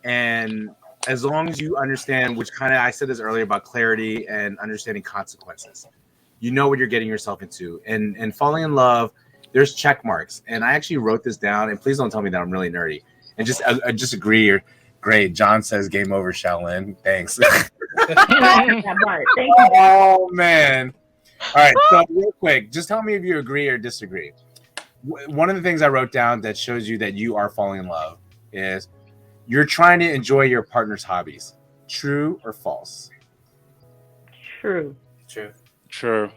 and as long as you understand, which kind of I said this earlier about clarity and understanding consequences, you know what you're getting yourself into. And falling in love, there's check marks. And I actually wrote this down. And please don't tell me that I'm really nerdy. And just agree. Or great. John says game over, Shaolin. Thanks. That part. Thank you. Oh man. All right, so real quick, just tell me if you agree or disagree. One of the things I wrote down that shows you that you are falling in love is you're trying to enjoy your partner's hobbies. True or false? True. True.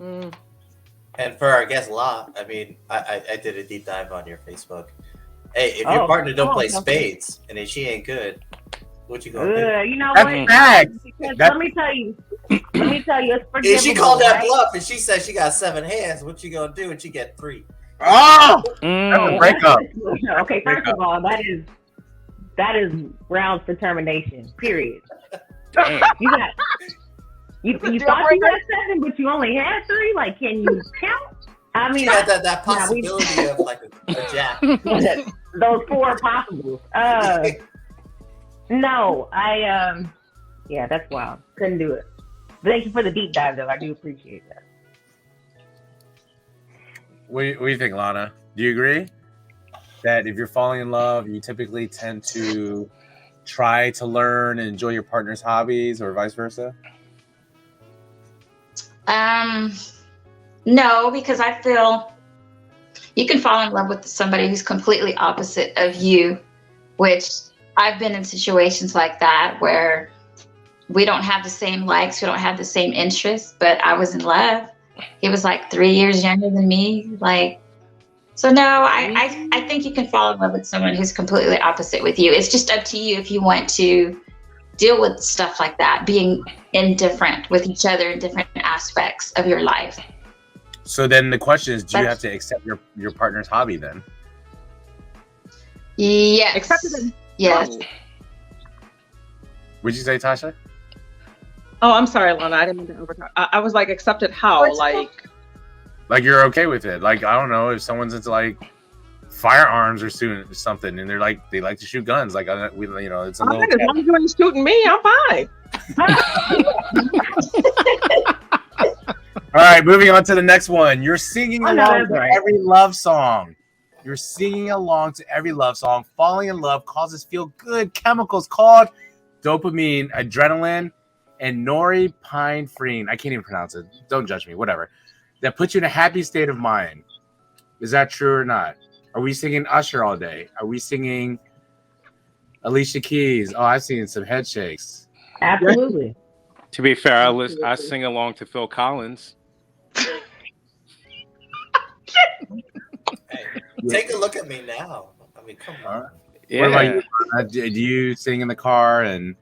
And for our guest La, I mean, I did a deep dive on your Facebook. Hey, if your Oh, partner don't play okay. spades and if she ain't good, what you gonna do? You know That's what? facts. Because That's- let me tell you, it's forgivable. If she called that right? bluff and she said she got 7 hands, what you gonna do when she get 3? Oh, that's a breakup. Okay, first of all, that is grounds for termination. Period. Damn. You got you thought you got 7, but you only had 3. Like, can you count? I mean, She had that possibility of like a jack. those 4 possibles. No, yeah, that's wild. Couldn't do it. Thank you for the deep dive, though. I do appreciate that. What do you think, Lana? Do you agree that if you're falling in love, you typically tend to try to learn and enjoy your partner's hobbies, or vice versa? No, because I feel you can fall in love with somebody who's completely opposite of you, which I've been in situations like that where we don't have the same likes, we don't have the same interests, but I was in love. He was like 3 years younger than me. Like, so no, I think you can fall in love with someone who's completely opposite with you. It's just up to you if you want to deal with stuff like that, being indifferent with each other in different aspects of your life. So then the question is, do you have to accept your partner's hobby then? Yes. Accepted it. Yes. Would you say, Tasha? Oh, I'm sorry, Lana. I didn't mean to overtalk. I was like, accepted how? Like you're okay with it? Like, I don't know, if someone's into like firearms or something, and they like to shoot guns. Like, it's a little. As long as you ain't shooting me, I'm fine. All right, moving on to the next one. You're singing along to every love song. You're singing along to every love song. Falling in love causes feel-good chemicals called dopamine, adrenaline, and norepinephrine. I can't even pronounce it. Don't judge me. Whatever. That puts you in a happy state of mind. Is that true or not? Are we singing Usher all day? Are we singing Alicia Keys? Oh, I've seen some head shakes. Absolutely. To be fair, I sing along to Phil Collins. Hey, take a look at me now. I mean, come on. Yeah. What about you? Do you sing in the car and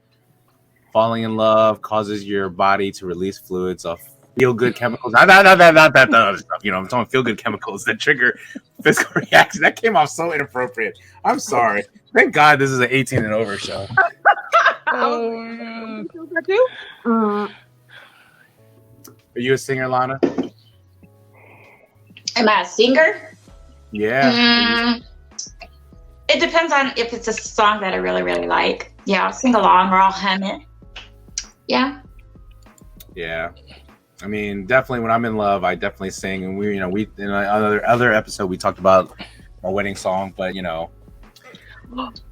falling in love causes your body to release fluids of feel-good chemicals? Not that other stuff. I'm talking feel-good chemicals that trigger physical reactions. That came off so inappropriate. I'm sorry. Thank God this is an 18 and over show. Are you a singer, Lana? Am I a singer? Yeah. It depends on if it's a song that I really, really like. Yeah, I'll sing along or I'll hum it. Yeah. Yeah. I mean, definitely when I'm in love, I definitely sing. And we in another episode, we talked about my wedding song, but hey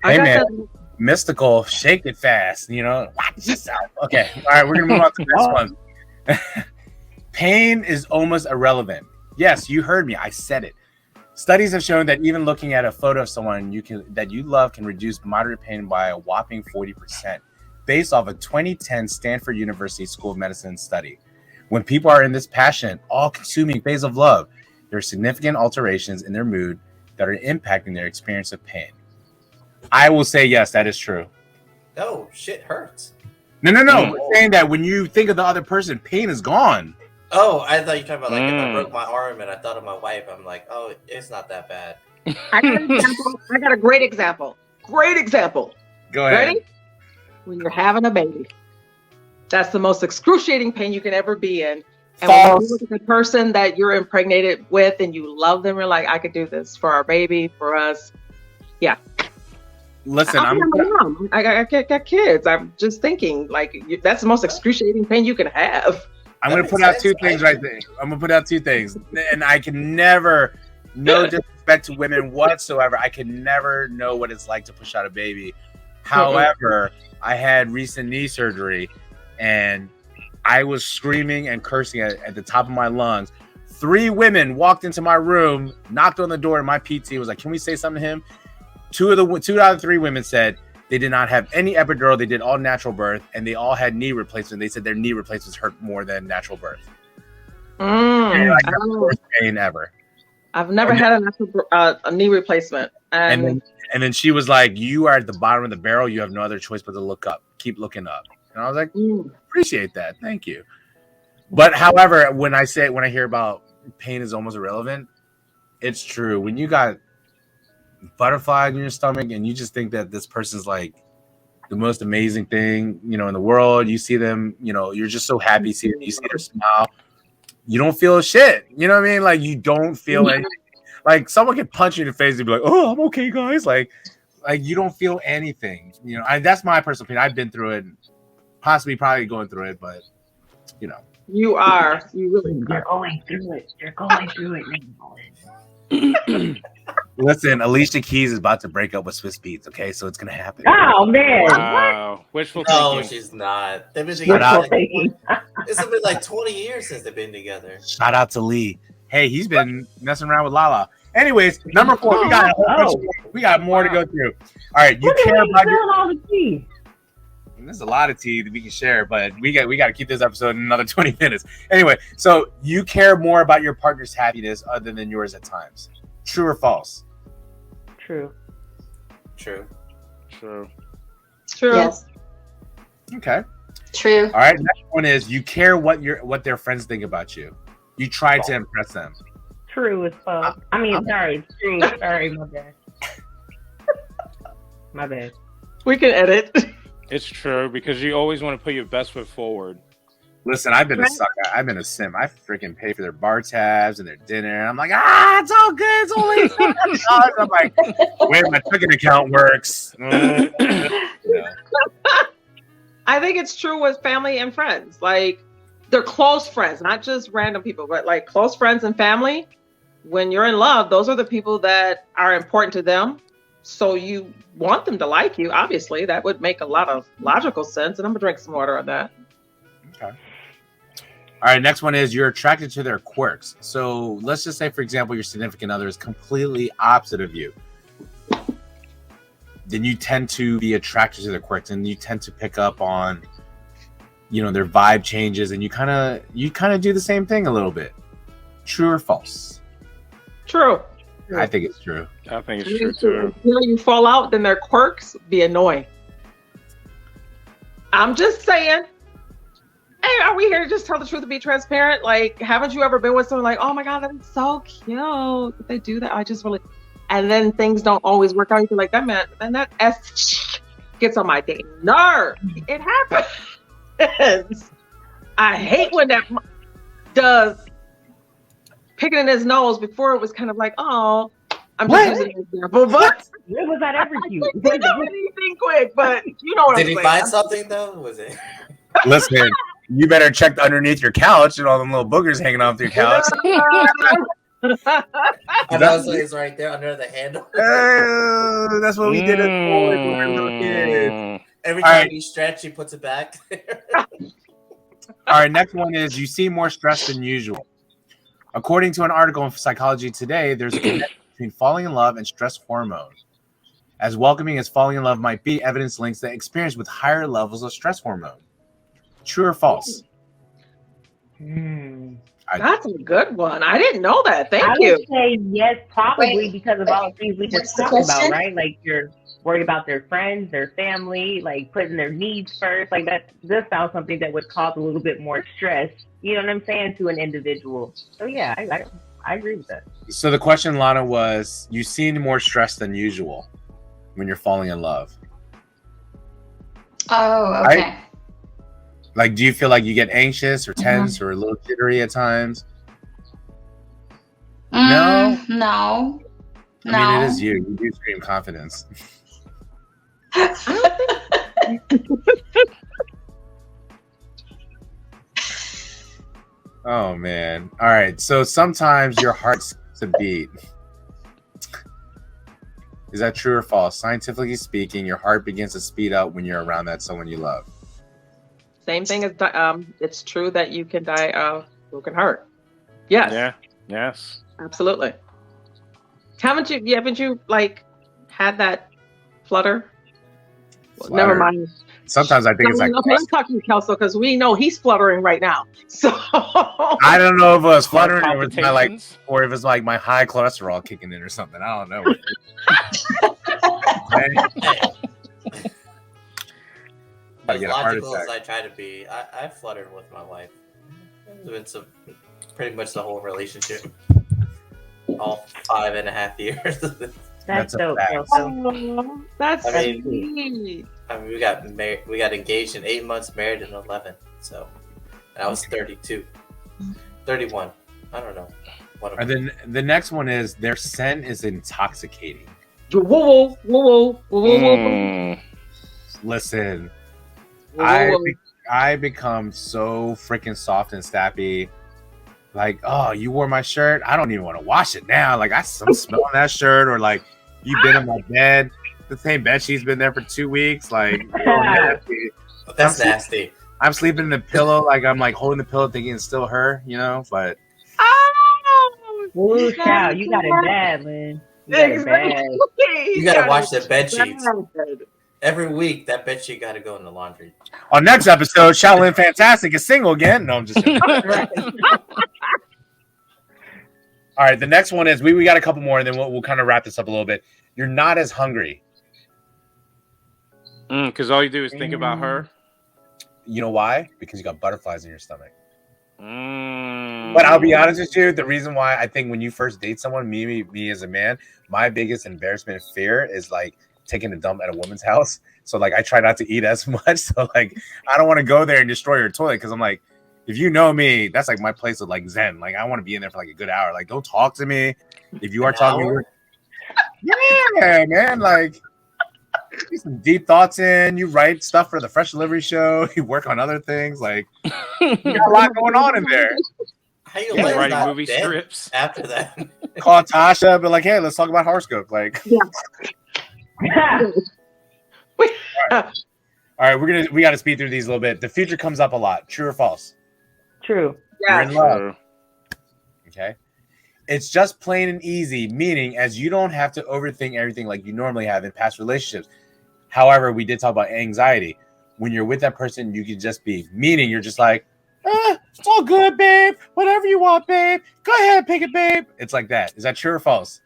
man, Mystical, Shake It Fast, watch this out. Okay. All right. We're going to move on to the next one. Pain is almost irrelevant. Yes, you heard me. I said it. Studies have shown that even looking at a photo of someone that you love can reduce moderate pain by a whopping 40%, based off a 2010 Stanford University School of Medicine study. When people are in this passionate, all-consuming phase of love, there are significant alterations in their mood that are impacting their experience of pain. I will say yes, that is true. No, shit hurts. No. I'm saying that when you think of the other person, pain is gone. Oh, I thought you were talking about if I broke my arm and I thought of my wife. I'm like, oh, it's not that bad. I got a great example. Great example. Go ahead. Ready? When you're having a baby. That's the most excruciating pain you can ever be in. And when you look at the person that you're impregnated with and you love them, you're like, I could do this for our baby, for us. Yeah. Listen, I got kids. I'm just thinking, that's the most excruciating pain you can have. I'm going to put out two things right there. I'm going to put out two things. And I can never, no disrespect to women whatsoever, I can never know what it's like to push out a baby. However, I had recent knee surgery and I was screaming and cursing at the top of my lungs. 3 women walked into my room, knocked on the door, and my PT was like, can we say something to him? 2 out of 3 women said they did not have any epidural. They did all natural birth, and they all had knee replacement. They said their knee replacements hurt more than natural birth. The worst pain ever. I've never had a knee replacement. And then she was like, you are at the bottom of the barrel. You have no other choice but to look up. Keep looking up. And I was like, appreciate that. Thank you. But however, when I hear about pain is almost irrelevant, it's true. When you got butterflies in your stomach and you just think that this person's like the most amazing thing, in the world, you see them, you're just so happy you see their smile. You don't feel shit. You know what I mean? Like, you don't feel anything. Like, someone can punch you in the face and be like, oh, I'm okay, guys. Like you don't feel anything. That's my personal opinion. I've been through it, probably going through it, but you are. You really You're going through it. You're going through it. Listen, Alicia Keys is about to break up with Swiss Beats, okay? So it's gonna happen. Oh man! Wow, wishful thinking. No, she's not. They've been together. It's been like 20 years since they've been together. Shout out to Lee. Hey, he's been messing around with Lala. Anyways, number 4, we got more to go through. All right, you care about all the tea. There's a lot of tea that we can share, but we got to keep this episode in another 20 minutes. Anyway, so you care more about your partner's happiness other than yours at times. True or false? True. True. True. Yes. Okay. True. All right. Next one is you care what their friends think about you. You try to impress them. True as fuck. Sorry. True. Sorry, my bad. My bad. We can edit. It's true because you always want to put your best foot forward. Listen, I've been a sucker. I've been a simp. I freaking pay for their bar tabs and their dinner. And I'm like, it's all good. It's only $200. I'm like, wait, my checking account works. I think it's true with family and friends. Like, they're close friends, not just random people, but like close friends and family. When you're in love, those are the people that are important to them. So you want them to like you. Obviously, that would make a lot of logical sense. And I'm gonna drink some water on that. Okay. All right, next one is you're attracted to their quirks. So let's just say, for example, your significant other is completely opposite of you. Then you tend to be attracted to their quirks, and you tend to pick up on, their vibe changes, and you kind of do the same thing a little bit. True or false? True. I think it's true. I think it's true too. You fall out, then their quirks be annoying. I'm just saying. Hey, are we here to just tell the truth and be transparent? Like, haven't you ever been with someone like, oh my God, that's so cute that they do that? I just really, and then things don't always work out. You feel like that S gets on my dang nerve. It happens. I hate when that does picking in his nose before it was kind of like, oh, I'm just using an example, but When was that ever cute? I didn't know anything quick, but you know what Did I'm he saying. find something though? Was it? Listen, you better check underneath your couch and all them little boogers hanging off your couch. I know it's right there under the handle. That's what we did it for when we were little kids. Every All time right. he stretch, he puts it back. All right, next one is you seem more stressed than usual. According to an article in Psychology Today, there's a connection between falling in love and stress hormones. As welcoming as falling in love might be, evidence links the experience with higher levels of stress hormone. True or false? That's a good one. I didn't know that. Thank I you. would say yes, probably because of all the things we just What's the talked about, question? right? Like you're worried about their friends, their family, like putting their needs first. Like that does sound something that would cause a little bit more stress. You know what I'm saying, to an individual. So yeah, I agree with that. So the question, Lana, was you seem more stressed than usual when you're falling in love. Oh, okay. Right? Like, do you feel like you get anxious or tense or a little jittery at times? No? No. I mean, it is you. You do scream confidence. Oh, man. All right. So sometimes your heart skips a beat. Is that true or false? Scientifically speaking, your heart begins to speed up when you're around that someone you love. Same thing as it's true that you can die of broken heart. Yes. Yeah. Yes. Absolutely. Haven't you like had that flutter? Flutter. Never mind. Sometimes I think it's like let's talk to Kelso because we know he's fluttering right now. So I don't know if it was fluttering or if it's Palpitations. or if it's like my high cholesterol kicking in or something. I don't know. As get a heart logical as attack. I try to be, I fluttered with my wife. It's been pretty much the whole relationship. All 5.5 years. That's a dope. fact. Kelso. that's I mean, sweet. I mean, we got married. We got engaged in 8 months, married in 11. So, and I was 32, 31. I don't know. And then the next one is their scent is intoxicating. Whoa, whoa, whoa, whoa, whoa, whoa. Listen, Whoa. I become so freaking soft and snappy. Like, oh, you wore my shirt. I don't even want to wash it now. Like, I'm smelling that shirt, or like, you've been in my bed. The same bed sheet's been there for 2 weeks. Like, nasty. That's nasty. I'm sleeping in the pillow, like I'm like holding the pillow, thinking it's still her, but Ooh, child, you got it bad, Lynn. You got it bad. You gotta wash the bed sheets. Every week, that bed sheet gotta go in the laundry. on next episode, Shaolin Fantastic is single again. No, I'm just kidding. All right, the next one is we got a couple more, and then we'll kind of wrap this up a little bit. You're not as hungry. Because all you do is think about her. You know why? Because you got butterflies in your stomach. Mm. But I'll be honest with you, the reason why I think when you first date someone, me as a man, my biggest embarrassment and fear is like taking a dump at a woman's house. So like I try not to eat as much. So like I don't want to go there and destroy her toilet because I'm like, if you know me, that's like my place of like zen. Like I want to be in there for like a good hour. Like don't talk to me. If you are talking, yeah, man, like get some deep thoughts in. You write stuff for the Fresh Delivery Show. You work on other things. Like you got a lot going on in there. How you Yeah, like writing movie scripts after that? Call Tasha, but like, hey, let's talk about horoscope. Like, all right, we got to speed through these a little bit. The future comes up a lot. True or false? True. You're Yeah. in love. Okay. It's just plain and easy, meaning as you don't have to overthink everything like you normally have in past relationships. However, we did talk about anxiety. When you're with that person, you can just be, meaning you're just like, it's all good, babe. Whatever you want, babe. Go ahead, pick it, babe. It's like that. Is that true or false?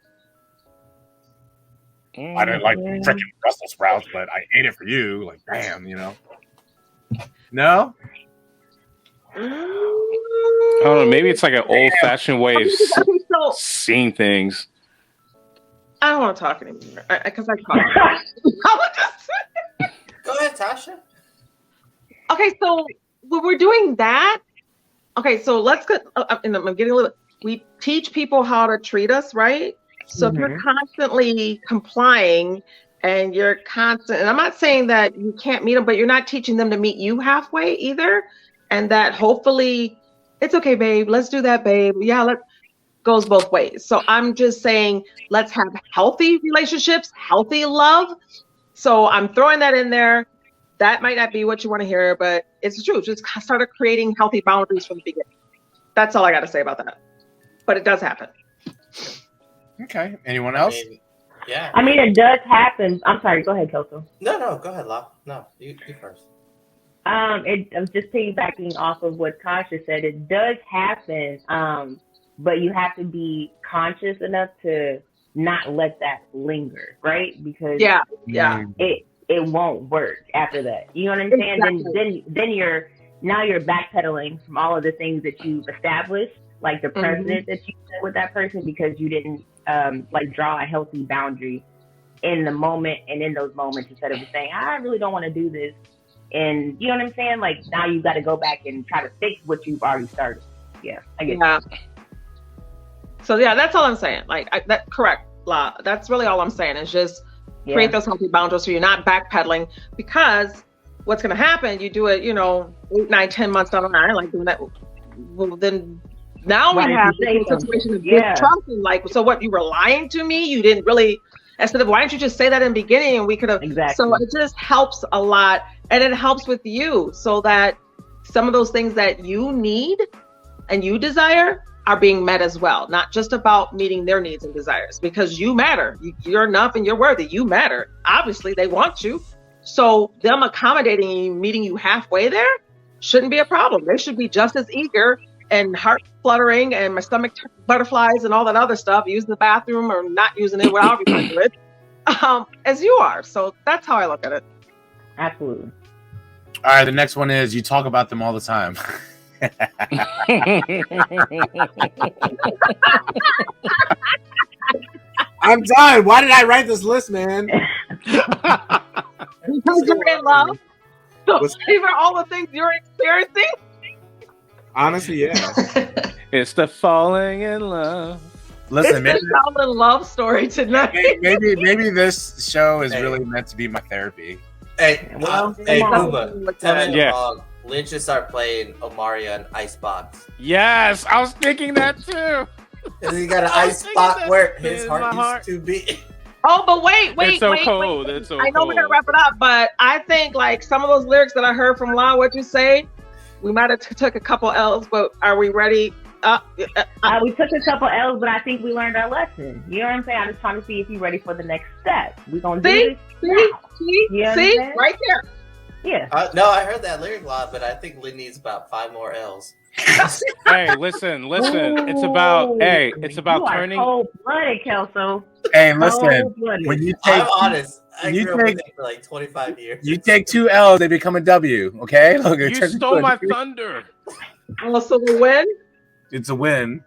I didn't like freaking Brussels sprouts, but I ate it for you. Like, damn, you know. No? I don't know. Maybe it's like an old-fashioned way of So seeing things. I don't want to talk anymore because I talk. Go ahead, Tasha. Okay, so when we're doing that, okay, so let's get. And I'm getting a little. We teach people how to treat us, right? So if you're constantly complying and you're constant, and I'm not saying that you can't meet them, but you're not teaching them to meet you halfway either, and that hopefully it's okay, babe. Let's do that, babe. Yeah, goes both ways. So I'm just saying, let's have healthy relationships, healthy love. So I'm throwing that in there. That might not be what you want to hear, but it's the truth. Just start creating healthy boundaries from the beginning. That's all I got to say about that. But it does happen. Okay. Anyone else? Yeah. I mean, it does happen. I'm sorry. Go ahead, Coco. No, go ahead, La. No, you first. I'm just piggybacking off of what Kasha said. It does happen, but you have to be conscious enough to not let that linger, right? Because it won't work after that. You know what I'm saying? Exactly. Then you're backpedaling from all of the things that you've established, like the precedent that you set with that person, because you didn't like draw a healthy boundary in the moment and in those moments, instead of saying, I really don't want to do this. And you know what I'm saying? Like now you've got to go back and try to fix what you've already started. Yeah, I get it. So yeah, that's all I'm saying. Like that correct, La. That's really all I'm saying is just create those healthy boundaries so you're not backpedaling, because what's going to happen, you do it, 8, 9, 10 months down the line, like doing that. Well, then now we have the situation of trusting. Like, so what, you were lying to me? You didn't really, instead of, why didn't you just say that in the beginning and we could have, so it just helps a lot. And it helps with you so that some of those things that you need and you desire are being met as well. Not just about meeting their needs and desires, because you matter. You're enough and you're worthy. You matter. Obviously, they want you. So them accommodating you, meeting you halfway there shouldn't be a problem. They should be just as eager and heart fluttering and my stomach butterflies and all that other stuff, using the bathroom or not using it, whatever you want to do it, as you are. So that's how I look at it. Absolutely. All right, the next one is you talk about them all the time. I'm done. Why did I write this list, man? Because you're in love. So these are all the things you're experiencing. Honestly, yeah. It's the falling in love. Listen, it's the fall in love story tonight. Maybe this show is really meant to be my therapy. Hey, Booba, tell me wrong. Lynch should start playing Omaria and Icebox. Yes, I was thinking that too. Because he got an ice spot where his heart used to be. Oh, but wait. It's so cold. It's so I know cold. we're gonna wrap it up, but I think like some of those lyrics that I heard from La, what you say, we might have took a couple L's, but are we ready? We took a couple L's, but I think we learned our lesson. You know what I'm saying? I'm just trying to see if you're ready for the next step. We're gonna do this. See, right there. Yeah. No, I heard that lyric lot, but I think Lynn needs about 5 more L's. Hey, listen. It's about you turning. Cold-blooded, Kelso. Hey, listen. When you take, I'm honest. I You grew up take- with it for like 25 years. You take 2 L's, they become a W. Okay, look, it You turns stole into my a- thunder. Also the win. It's a win.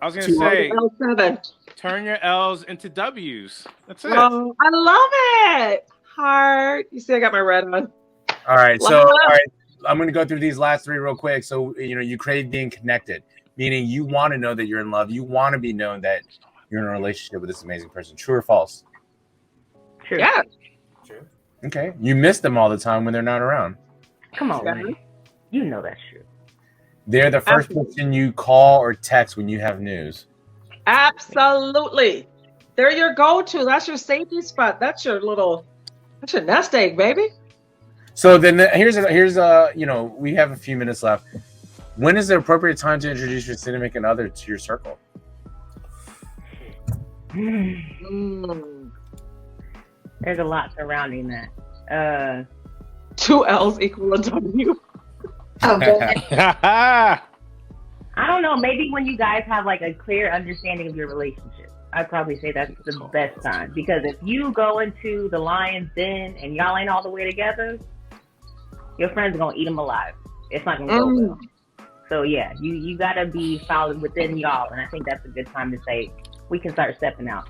I was gonna Two say, L7. turn your L's into W's. That's it. Oh, I love it. Heart. You see, I got my red on. All right, so Lana. all right, I'm gonna go through these last 3 real quick. So you crave being connected, meaning you want to know that you're in love. You want to be known that you're in a relationship with this amazing person. True or false? True. Yeah. True. Okay. You miss them all the time when they're not around. Come on, Yeah. man. You know that's true. They're the first Absolutely. person you call or text when you have news. Absolutely. They're your go-to. That's your safety spot. That's your nest egg, baby. So then here's we have a few minutes left. When is the appropriate time to introduce your significant other to your circle? Mm. There's a lot surrounding that. 2 L's equal a W. Oh, good. I don't know. Maybe when you guys have like a clear understanding of your relationship, I'd probably say that's the best time. Because if you go into the lion's den and y'all ain't all the way together, your friends are gonna eat them alive. It's not gonna go well. So yeah, you gotta be solid within y'all, and I think that's a good time to say we can start stepping out.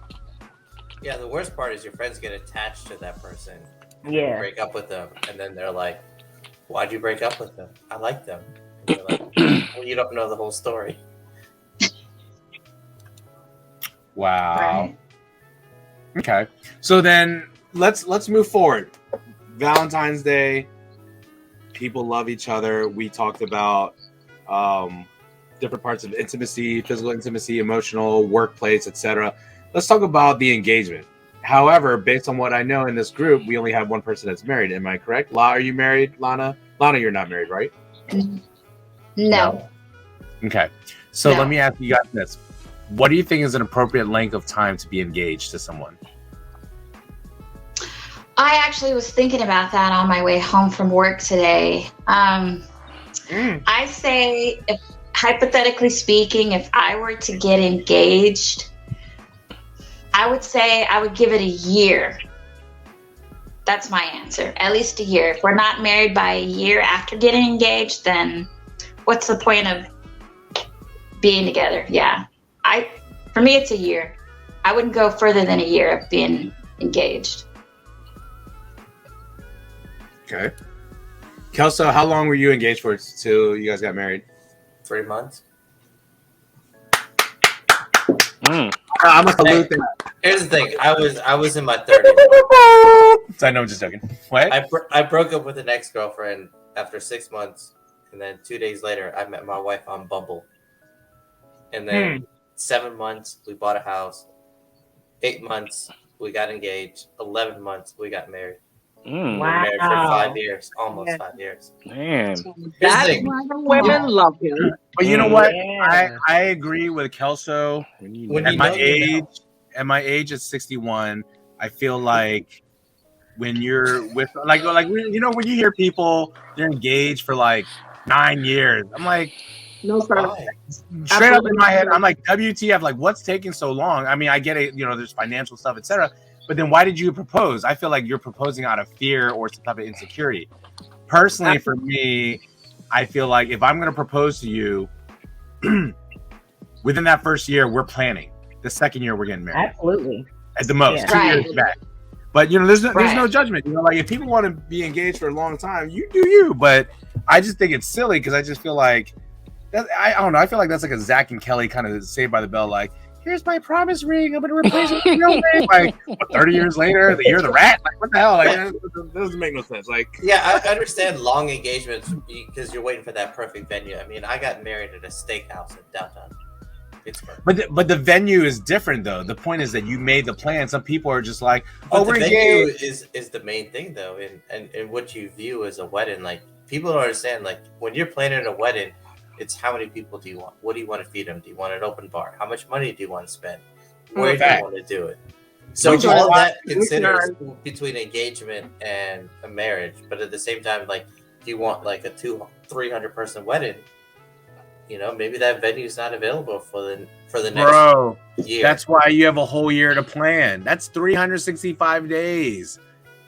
Yeah, the worst part is your friends get attached to that person. Yeah. Break up with them, and then they're like, "Why'd you break up with them? I like them." And you're like, well, you don't know the whole story. Wow. Right. Okay. So then let's move forward. Valentine's Day. People love each other. We talked about different parts of intimacy, physical intimacy, emotional, workplace, etc. Let's talk about the engagement. However, based on what I know in this group, we only have one person that's married. Am I correct? Are you married, Lana? Lana, you're not married, right? No. Okay. So No. let me ask you guys this. What do you think is an appropriate length of time to be engaged to someone? I actually was thinking about that on my way home from work today. I say, if hypothetically speaking, if I were to get engaged, I would say I would give it a year. That's my answer. At least a year. If we're not married by a year after getting engaged, then what's the point of being together? Yeah. For me, it's a year. I wouldn't go further than a year of being engaged. Okay. Kelso, how long were you engaged for till you guys got married? 3 months. I'm gonna salute that. Here's the thing. I was in my 30s. I know, I'm just joking. What? I broke up with an ex-girlfriend after 6 months, and then 2 days later, I met my wife on Bumble. And then 7 months, we bought a house. 8 months, we got engaged. 11 months, we got married. We were married for 5 years, almost 5 years. Man. Here's the That's thing. why the women love you. But you know what? Yeah. I agree with Kelso. When At you my know, you age, know. at my age at 61, I feel like when you're with like when you hear people they're engaged for like 9 years, I'm like, No, sir. Why? straight up in my head, I'm like, WTF? Like, what's taking so long? I mean, I get it. There's financial stuff, etc. But then why did you propose? I feel like you're proposing out of fear or some type of insecurity. Personally, for me, I feel like if I'm going to propose to you, within that first year, we're planning. The second year, we're getting married. Absolutely. At the most, Yeah. 2 Right. years back. But there's no Right. judgment. Like if people want to be engaged for a long time, you do you. But I just think it's silly because I just feel like I don't know. I feel like that's like a Zach and Kelly kind of Saved by the Bell. Like, here's my promise ring. I'm gonna replace it with a real ring. Like, 30 years later, the year of the rat. Like, what the hell? Like, that doesn't make no sense. Like, Yeah, I understand long engagements because you're waiting for that perfect venue. I mean, I got married at a steakhouse in downtown Pittsburgh. but the venue is different though. The point is that you made the plan. Some people are just like, oh, But we're the venue engaged. is the main thing though, and what you view as a wedding. Like people don't understand. Like when you're planning a wedding, it's how many people do you want? What do you want to feed them? Do you want an open bar? How much money do you want to spend? Where do you want to do it? So Which all one? that considers between engagement and a marriage, but at the same time, like, do you want like a 200-300 person wedding? Maybe that venue is not available for the next Bro, year. that's why you have a whole year to plan. That's 365 days.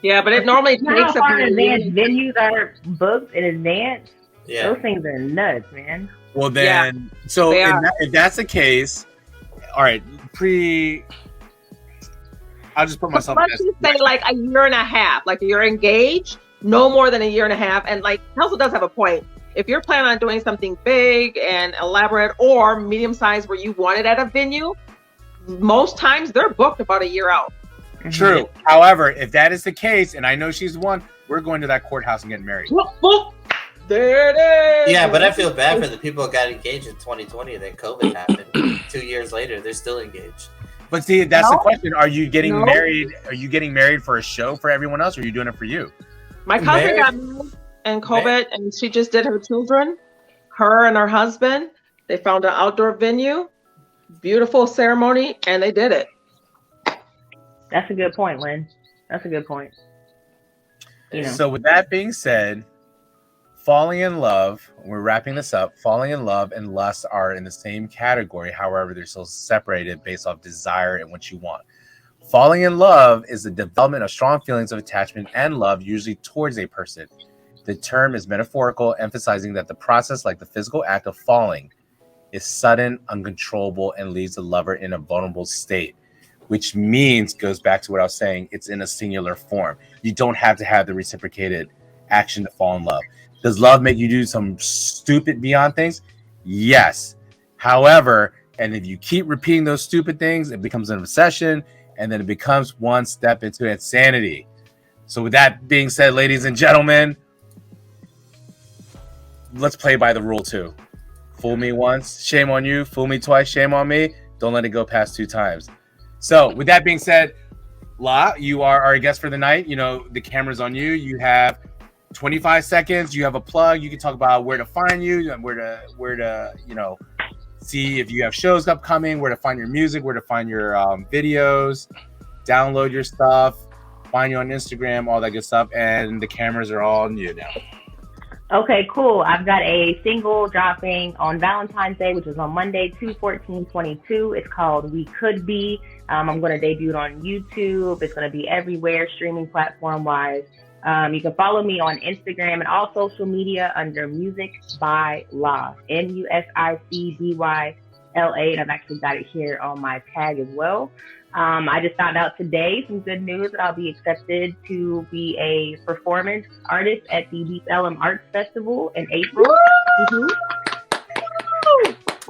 Yeah, but it normally You know takes how far in about advance venues are booked in advance? Yeah. Those things are nuts, man. Well, then, so they are. if that's the case, all right, I'll just put myself in Let's just say like a year and a half. Like you're engaged, no more than a year and a half. And like Kelsey does have a point. If you're planning on doing something big and elaborate or medium sized where you want it at a venue, most times they're booked about a year out. True. However, if that is the case, and I know she's one, we're going to that courthouse and getting married. There it is. Yeah, but I feel bad for the people who got engaged in 2020 and then COVID happened. 2 years later, they're still engaged. But see, that's the No. question. Are you getting No. married? Are you getting married for a show for everyone else, or are you doing it for you? My cousin Married? got married in COVID, and she just did her children, her and her husband. They found an outdoor venue, beautiful ceremony, and they did it. That's a good point, Lynn. That's a good point. You know. So with that being said, falling in love, we're wrapping this up. Falling in love and lust are in the same category. However, they're still separated based off desire and what you want. Falling in love is the development of strong feelings of attachment and love, usually towards a person. The term is metaphorical, emphasizing that the process, like the physical act of falling, is sudden, uncontrollable, and leaves the lover in a vulnerable state, which means, goes back to what I was saying, it's in a singular form. You don't have to have the reciprocated action to fall in love. Does love make you do some stupid beyond things? Yes. However, and if you keep repeating those stupid things, it becomes an obsession, and then it becomes one step into insanity. So with that being said, ladies and gentlemen, let's play by the rule too. Fool me once, shame on you. Fool me twice, shame on me. Don't let it go past 2 times. So with that being said, La, you are our guest for the night. You know, the camera's on you. You have 25 seconds. You have a plug. You can talk about where to find you and where to, you know, see if you have shows upcoming, where to find your music, where to find your videos, download your stuff, find you on Instagram, all that good stuff. And the cameras are all on you now. Okay, cool. I've got a single dropping on Valentine's Day, which is on Monday, 2/14/22. It's called We Could Be. I'm going to debut it on YouTube. It's going to be everywhere, streaming platform-wise. You can follow me on Instagram and all social media under Music by La, MUSICBYLA. And I've actually got it here on my tag as well. I just found out today some good news that I'll be accepted to be a performance artist at the Deep Ellum Arts Festival in April.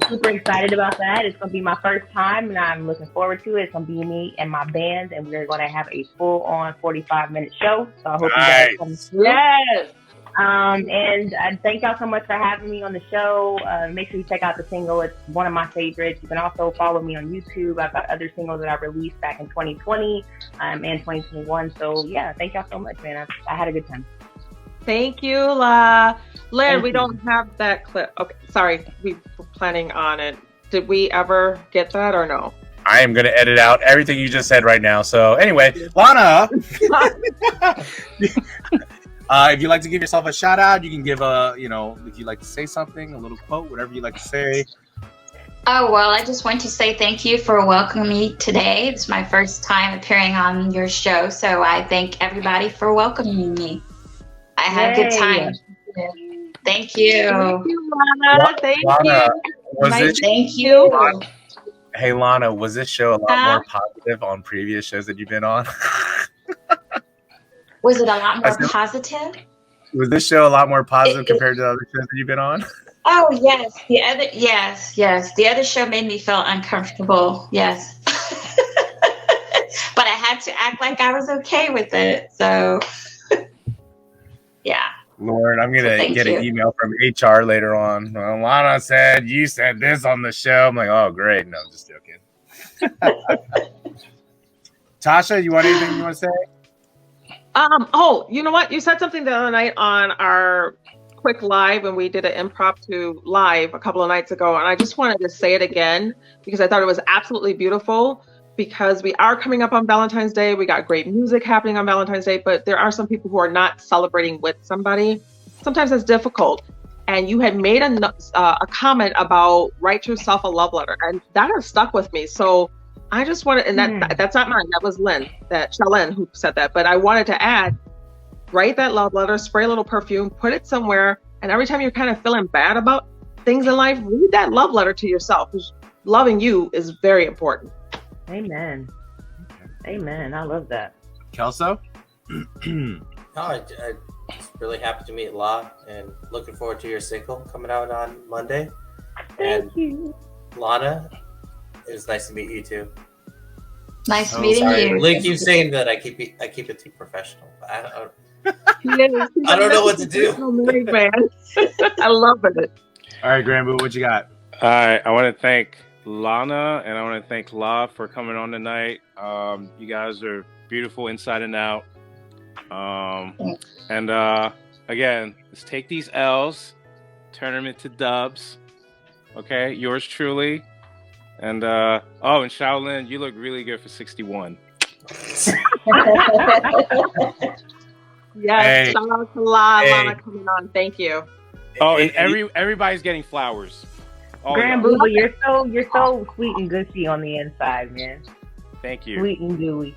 Super excited about that. It's going to be my first time, and I'm looking forward to it. It's going to be me and my band, and we're going to have a full-on 45-minute show. So I hope you guys come through. Yes. And I thank y'all so much for having me on the show. Make sure you check out the single. It's one of my favorites. You can also follow me on YouTube. I've got other singles that I released back in 2020 and 2021. So yeah, thank y'all so much, man. I had a good time. Thank you, La. Lynn, Thank we you. don't have that clip. Okay, sorry. We were planning on it. Did we ever get that or no? I am going to edit out everything you just said right now. So anyway, Lana, if you'd like to give yourself a shout out, you can give a, you know, if you'd like to say something, a little quote, whatever you'd like to say. Oh, well, I just want to say thank you for welcoming me today. It's my first time appearing on your show, so I thank everybody for welcoming me. I had a good Yay. time. Thank you. Thank you, Lana. Thank Lana, was Nice it? Thank you. Hey, Lana, was this show a lot more positive on previous shows that you've been on? Was it a lot more I said- positive? Was this show a lot more positive compared to the other shows that you've been on? Oh, yes. Yes. The other show made me feel uncomfortable. Yes. But I had to act like I was okay with it. So, yeah. Lord, I'm going to Thank get you. an email from HR later on. Well, Lana said, you said this on the show. I'm like, oh, great. No, I'm just joking. Tasha, you want anything you want to say? Oh, you know what? You said something the other night on our quick live when we did an improv to live a couple of nights ago. And I just wanted to say it again because I thought it was absolutely beautiful because we are coming up on Valentine's Day. We got great music happening on Valentine's Day, but there are some people who are not celebrating with somebody. Sometimes that's difficult. And you had made a comment about write yourself a love letter, and that has stuck with me. So I just wanted, and that's not mine. That was Shalyn who said that. But I wanted to add, write that love letter, spray a little perfume, put it somewhere, and every time you're kind of feeling bad about things in life, read that love letter to yourself. Because loving you is very important. Amen. Amen. I love that. Kelso? No, I'm really happy to meet La and looking forward to your single coming out on Monday. Thank you. Lana, it was nice to meet you too. Nice meeting you. Link keeps saying that I keep it too professional. I don't know what to do. I love it. All right, Granboo, what you got? All right, I want to thank Lana and I want to thank La for coming on tonight. You guys are beautiful inside and out. And again, let's take these L's, turn them into dubs. Okay, yours truly. And and Shaolin, you look really good for 61. Yes, hey. Shout out to Lana coming on. Thank you. Oh, and everybody's getting flowers. Grand Booba, you're so sweet and gushy on the inside, man. Thank you. Sweet and gooey.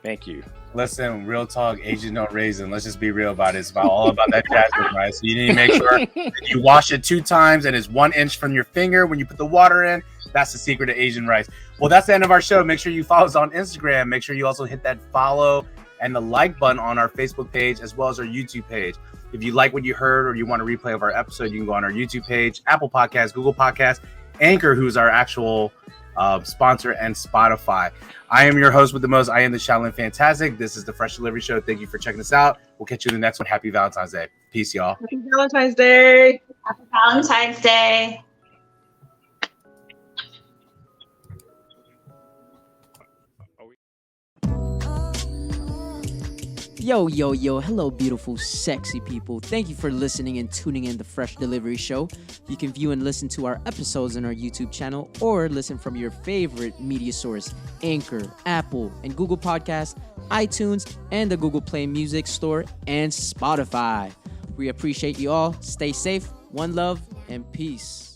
Thank you. Listen, real talk, Asian don't raisin. Let's just be real about it. It's all about that jasmine rice. So you need to make sure that you wash it 2 times and it's 1 inch from your finger when you put the water in. That's the secret of Asian rice. Well, that's the end of our show. Make sure you follow us on Instagram. Make sure you also hit that follow and the like button on our Facebook page as well as our YouTube page. If you like what you heard or you want a replay of our episode, you can go on our YouTube page, Apple Podcasts, Google Podcasts, Anchor, who's our actual sponsor, and Spotify. I am your host with the most. I am the Shaolin Fantastic. This is the Fresh Delivery Show. Thank you for checking us out. We'll catch you in the next one. Happy Valentine's Day. Peace, y'all. Happy Valentine's Day. Happy Valentine's Day. Yo, hello beautiful, sexy people. Thank you for listening and tuning in the Fresh Delivery Show. You can view and listen to our episodes on our YouTube channel or listen from your favorite media source, Anchor, Apple, and Google Podcasts, iTunes, and the Google Play Music Store, and Spotify. We appreciate you all. Stay safe, one love, and peace.